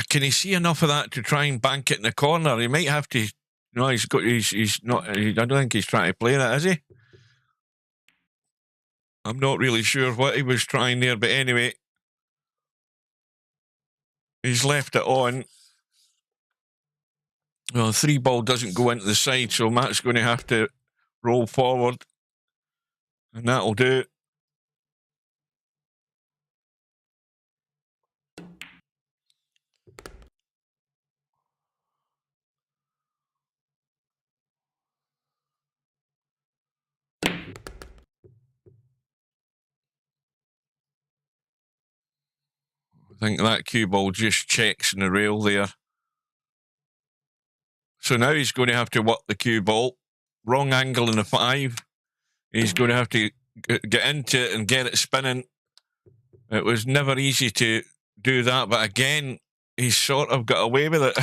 can he see enough of that to try and bank it in the corner? He might have to. No, he's not. I don't think he's trying to play that, is he? I'm not really sure what he was trying there, but anyway, he's left it on. Well, 3 ball doesn't go into the side, so Matt's going to have to roll forward, and that'll do. I think that cue ball just checks in the rail there. So now he's going to have to work the cue ball. Wrong angle in the 5. He's going to have to get into it and get it spinning. It was never easy to do that, but again, he's sort of got away with it.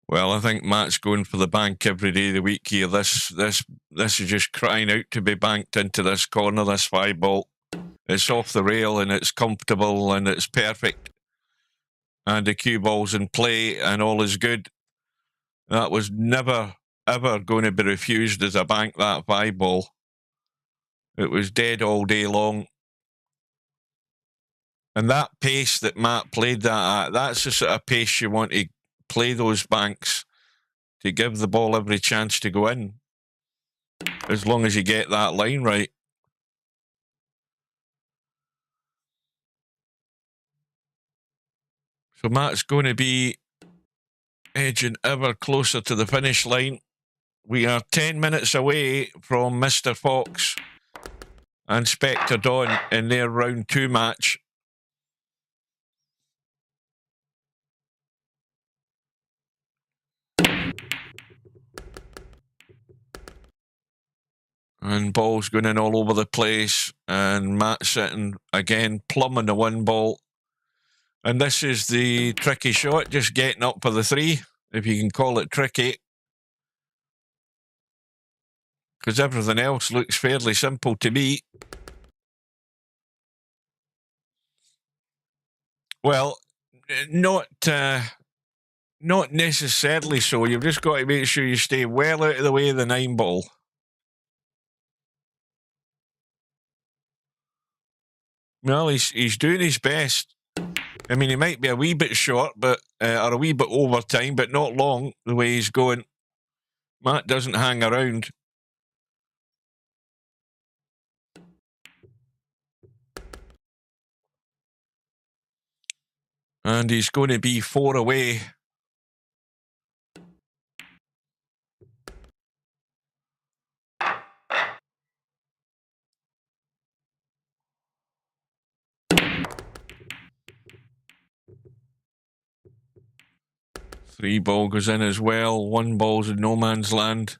Well, I think Matt's going for the bank every day of the week here. This is just crying out to be banked into this corner, this 5 ball. It's off the rail and it's comfortable and it's perfect. And the cue ball's in play and all is good. That was never, ever going to be refused as a bank, that 5 ball. It was dead all day long. And that pace that Matt played that at, that's the sort of pace you want to play those banks, to give the ball every chance to go in, as long as you get that line right. So Matt's going to be edging ever closer to the finish line. We are 10 minutes away from Mr. Fox and Spectre Dawn in their round 2 match. And ball's going in all over the place. And Matt sitting again, plumb on the 1 ball. And this is the tricky shot, just getting up for the 3, if you can call it tricky. Because everything else looks fairly simple to me. Well, not necessarily so. You've just got to make sure you stay well out of the way of the 9 ball. Well, he's doing his best. I mean, he might be a wee bit short, but or a wee bit over time, but not long the way he's going. Matt doesn't hang around. And he's going to be 4 away. Three ball goes in as well. 1 ball's in no man's land.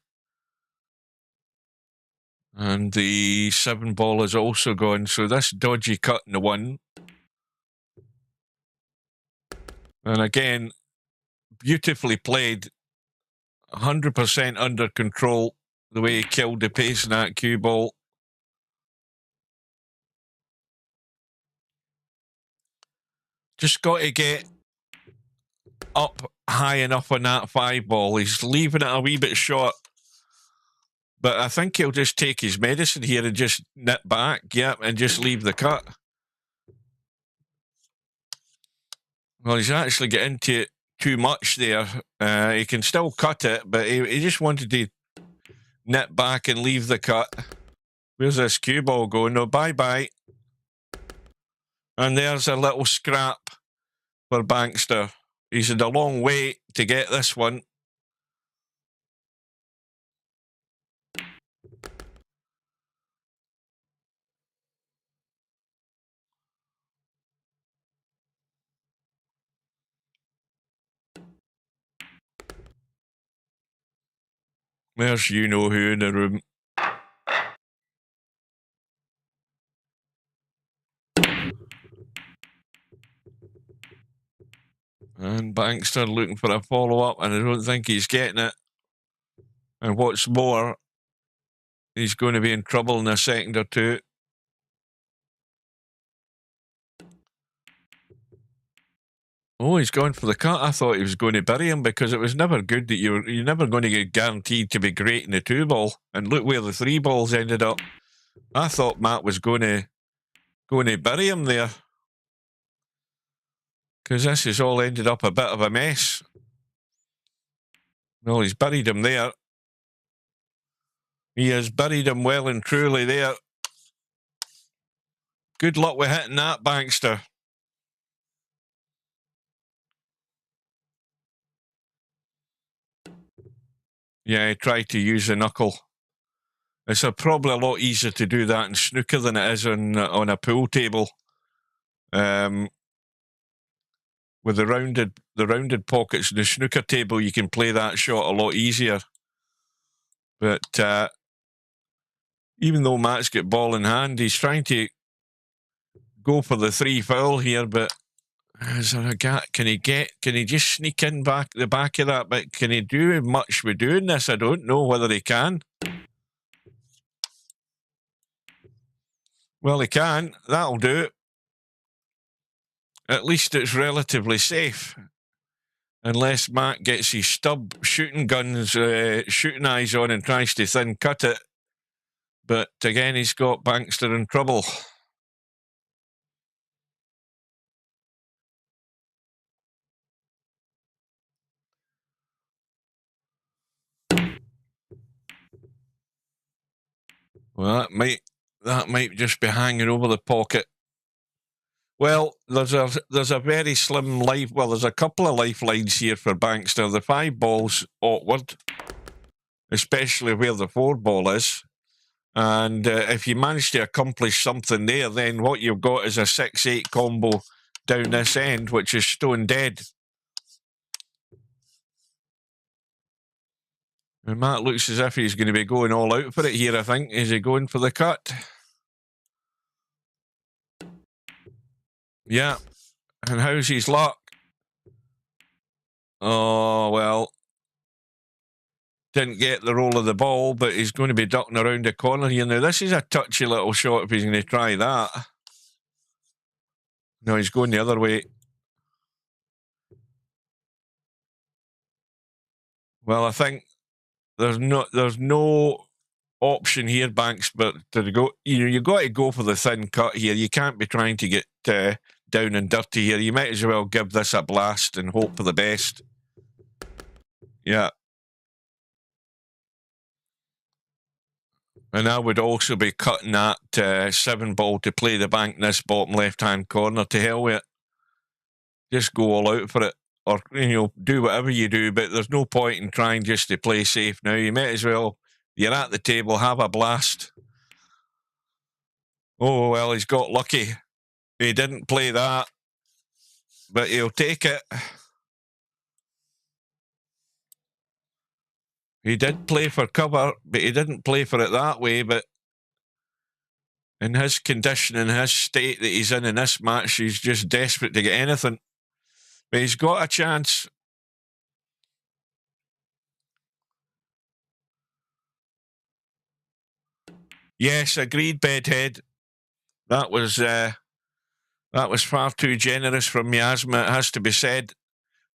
And the 7 ball is also gone. So this dodgy cut in the 1. And again, beautifully played. 100% under control, the way he killed the pace in that cue ball. Just got to get up high enough on that 5 ball. He's leaving it a wee bit short. But I think he'll just take his medicine here and just nip back, and just leave the cut. Well, he's actually getting into it too much there. He can still cut it, but he just wanted to nip back and leave the cut. Where's this cue ball going? No, bye-bye. And there's a little scrap for Bankster. He's had a long way to get this one. There's you-know-who in the room. And Bankster looking for a follow-up, and I don't think he's getting it. And what's more, he's going to be in trouble in a second or two. Oh, he's gone for the cut. I thought he was going to bury him because it was never good that you're never going to get guaranteed to be great in the 2-ball. And look where the 3 balls ended up. I thought Matt was going to bury him there, because this has all ended up a bit of a mess. Well, he's buried him there. He has buried him well and truly there. Good luck with hitting that, Bankster. Yeah, he tried to use the knuckle. It's probably a lot easier to do that in snooker than it is on a pool table. With the rounded pockets in the snooker table, you can play that shot a lot easier. But even though Matt's got ball in hand, he's trying to go for the 3 foul here, but is there a gap? Can he just sneak in the back of that? But can he do much with doing this? I don't know whether he can. Well, he can. That'll do it. At least it's relatively safe. Unless Matt gets his stub shooting eyes on and tries to thin cut it. But again, he's got Bankster in trouble. Well, that might just be hanging over the pocket. Well, there's a very slim life. Well, there's a couple of lifelines here for Bankster. The 5 ball's awkward, especially where the 4 ball is. And if you manage to accomplish something there, then what you've got is a 6-8 combo down this end, which is stone dead. And Matt looks as if he's going to be going all out for it here, I think. Is he going for the cut? Yeah. And how's his luck? Oh, well. Didn't get the roll of the ball, but he's going to be ducking around the corner here. Now, this is a touchy little shot if he's going to try that. No, he's going the other way. Well, I think there's no option here, Banks, but to go, you've got to go for the thin cut here. You can't be trying to get down and dirty here. You might as well give this a blast and hope for the best. Yeah. And I would also be cutting that 7 ball to play the bank in this bottom left-hand corner. To hell with it. Just go all out for it. Or, do whatever you do, but there's no point in trying just to play safe now. You might as well, you're at the table, have a blast. Oh, well, he's got lucky. He didn't play that, but he'll take it. He did play for cover, but he didn't play for it that way. But in his condition, in his state that he's in this match, he's just desperate to get anything. But he's got a chance. Yes, agreed, Bedhead. That was far too generous from Miasma, it has to be said.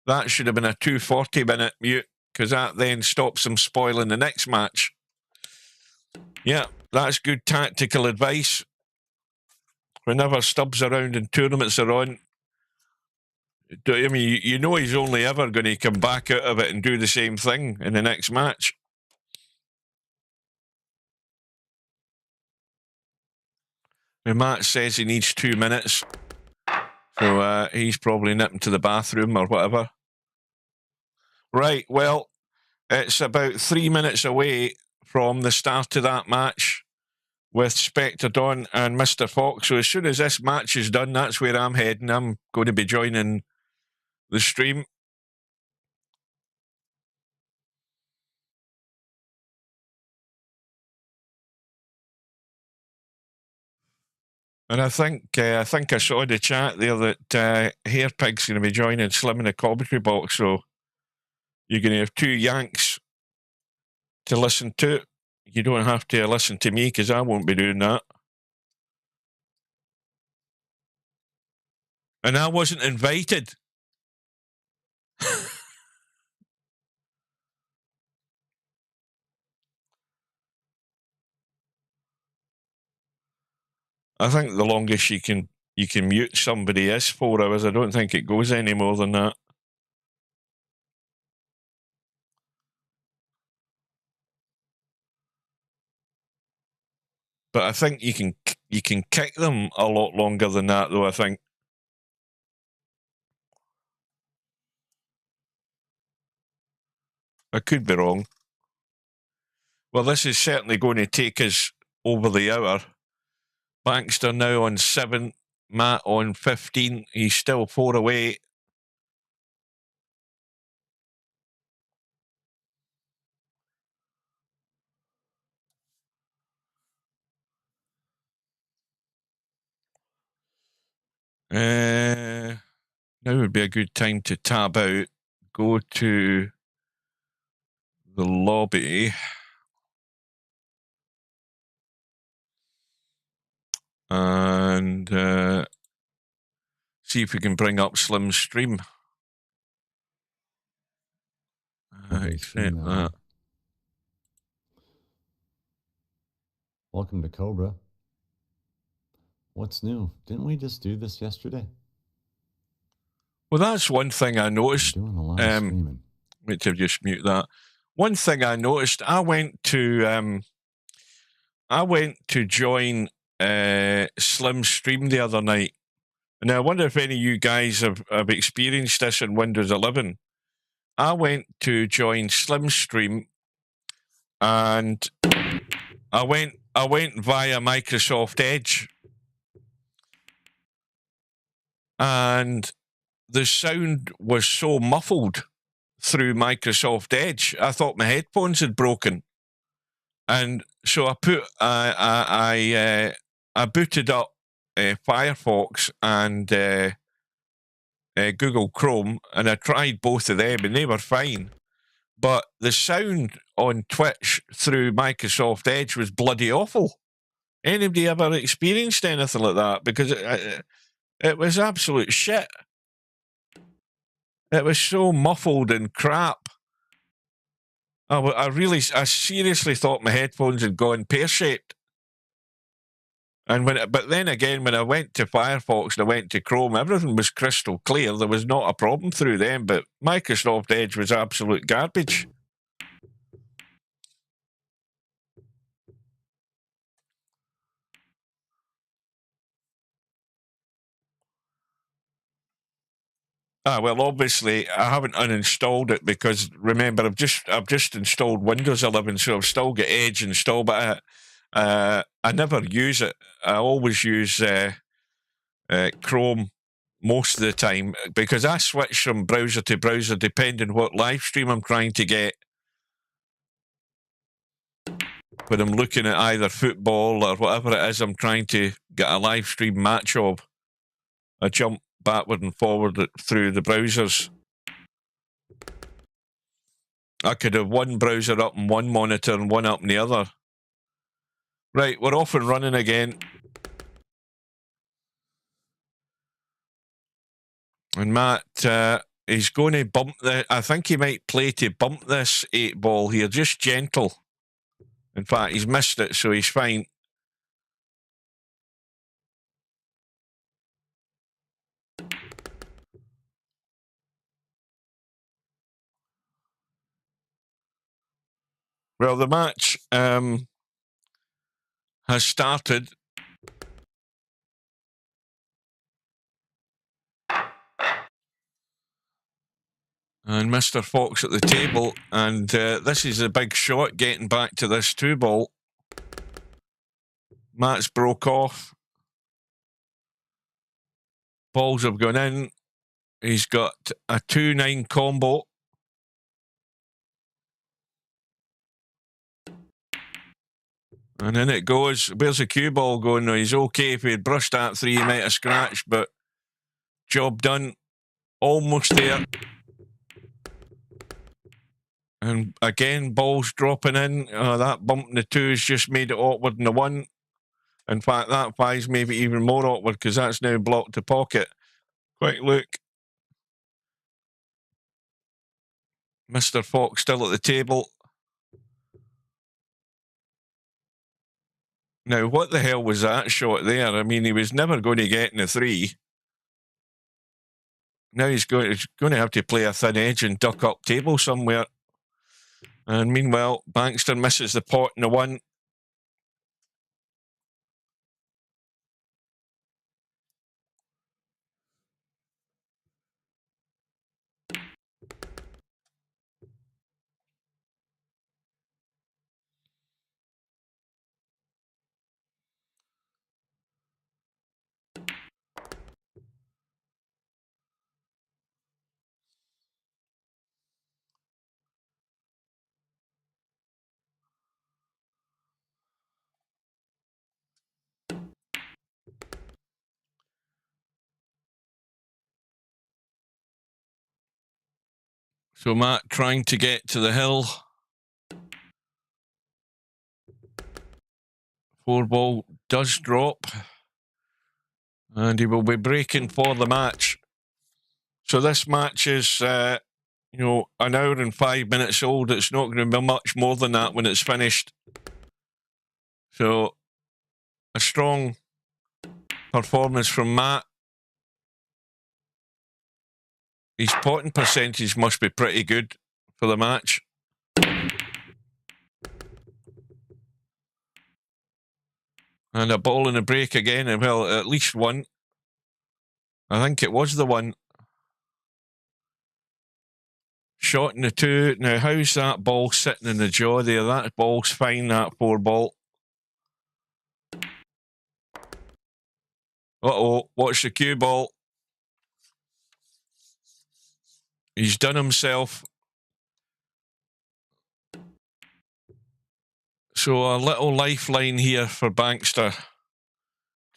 That should have been a 240-minute mute, because that then stops him spoiling the next match. Yeah, that's good tactical advice. Whenever stubs around and tournaments are on, I mean, you know he's only ever going to come back out of it and do the same thing in the next match. Now, Matt says he needs 2 minutes, so he's probably nipping to the bathroom or whatever. Right, well, it's about 3 minutes away from the start of that match with Spectre Dawn and Mr. Fox. So as soon as this match is done, that's where I'm heading. I'm going to be joining the stream. And I think I saw in the chat there that Hairpig's going to be joining Slim in the commentary box, so you're going to have two Yanks to listen to. You don't have to listen to me because I won't be doing that. And I wasn't invited. I think the longest you can mute somebody is 4 hours. I don't think it goes any more than that. But I think you can kick them a lot longer than that, though. I think. I could be wrong. Well, this is certainly going to take us over the hour. Bankster now on 7, Matt on 15. He's still 4 away. Now would be a good time to tab out. Go to the lobby. And see if we can bring up Slim's stream. Accept that. Welcome to Cobra. What's new? Didn't we just do this yesterday? Well, that's one thing I noticed. We're doing a lot of streaming. Wait till just mute that. One thing I noticed, I went to join Slim's stream the other night. And I wonder if any of you guys have experienced this in Windows 11. I went to join Slim's stream, and I went via Microsoft Edge, and the sound was so muffled through Microsoft Edge. I thought my headphones had broken, and so I put I booted up Firefox and Google Chrome, and I tried both of them, and they were fine. But the sound on Twitch through Microsoft Edge was bloody awful. Anybody ever experienced anything like that? Because it was absolute shit. It was so muffled and crap. I seriously thought my headphones had gone pear-shaped. And but then again, when I went to Firefox and I went to Chrome, everything was crystal clear. There was not a problem through them, but Microsoft Edge was absolute garbage. Well, obviously, I haven't uninstalled it because remember, I've just installed Windows 11, so I've still got Edge installed, but I never use it. I always use Chrome most of the time because I switch from browser to browser depending what live stream I'm trying to get. When I'm looking at either football or whatever it is I'm trying to get a live stream match of, I jump backward and forward through the browsers. I could have one browser up on one monitor and one up on the other. Right, we're off and running again. And Matt, he's going to bump I think he might play to bump this 8-ball here, just gentle. In fact, he's missed it, so he's fine. Well, the match has started. And Mr. Fox at the table, and this is a big shot getting back to this 2-ball. Matt's broke off. Balls have gone in. He's got a 2-9 combo. And in it goes. Where's the cue ball going? No, he's okay. If he'd brushed that 3, he might have scratched, but job done. Almost there. And again, balls dropping in. That bump in the 2 has just made it awkward in the 1. In fact, that 5's maybe even more awkward because that's now blocked the pocket. Quick look. Mr. Fox still at the table. Now, what the hell was that shot there? I mean, he was never going to get in the 3. Now he's going to have to play a thin edge and duck up table somewhere. And meanwhile, Bankster misses the pot in the 1. So Matt trying to get to the hill. 4 ball does drop. And he will be breaking for the match. So this match is, an hour and 5 minutes old. It's not going to be much more than that when it's finished. So a strong performance from Matt. His potting percentage must be pretty good for the match. And a ball in the break again, and well, at least one. I think it was the 1. Shot in the 2. Now, how's that ball sitting in the jaw there? That ball's fine, that 4 ball. Uh-oh, watch the cue ball. He's done himself. So a little lifeline here for Bankster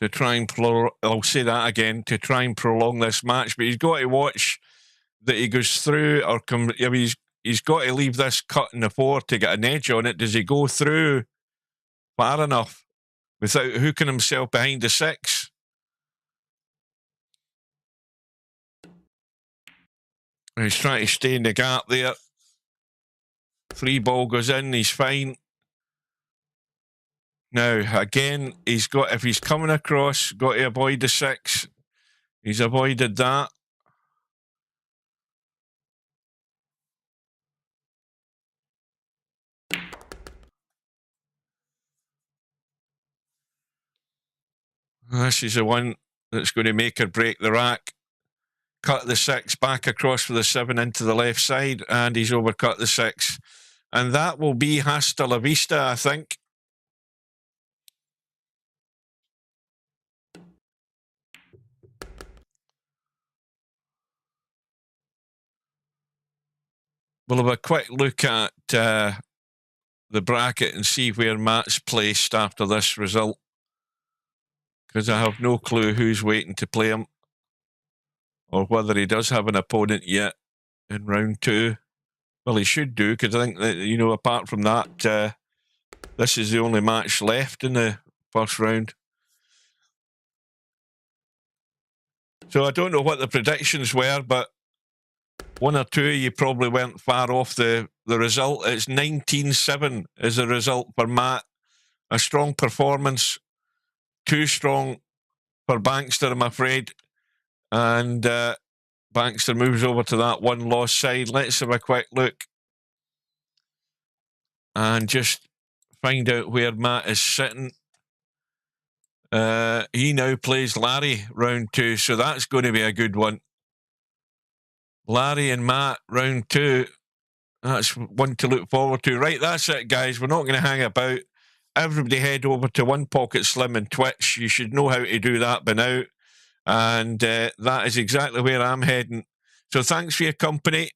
to try and I'll say that again, to try and prolong this match. But he's got to watch that he goes through or he's got to leave this cut in the 4 to get an edge on it. Does he go through far enough without hooking himself behind the 6? He's trying to stay in the gap there. 3 ball goes in, he's fine. Now, again, if he's coming across, got to avoid the 6. He's avoided that. This is the one that's going to make or break the rack. Cut the 6 back across for the 7 into the left side, and he's overcut the 6. And that will be hasta la vista, I think. We'll have a quick look at the bracket and see where Matt's placed after this result, because I have no clue who's waiting to play him or whether he does have an opponent yet in round 2. Well, he should do, because I think that, apart from that, this is the only match left in the first round. So I don't know what the predictions were, but 1 or 2, you probably weren't far off the result. It's 19-7 is the result for Matt. A strong performance. Too strong for Bankster, I'm afraid. And Bankster moves over to that 1-loss side. Let's have a quick look and just find out where Matt is sitting. He now plays Larry round 2, so that's going to be a good one. Larry and Matt round 2. That's one to look forward to. Right, that's it, guys. We're not going to hang about. Everybody head over to One Pocket Slim and Twitch. You should know how to do that by now. And that is exactly where I'm heading. So thanks for your company.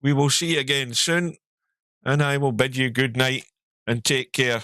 We will see you again soon. And I will bid you good night and take care.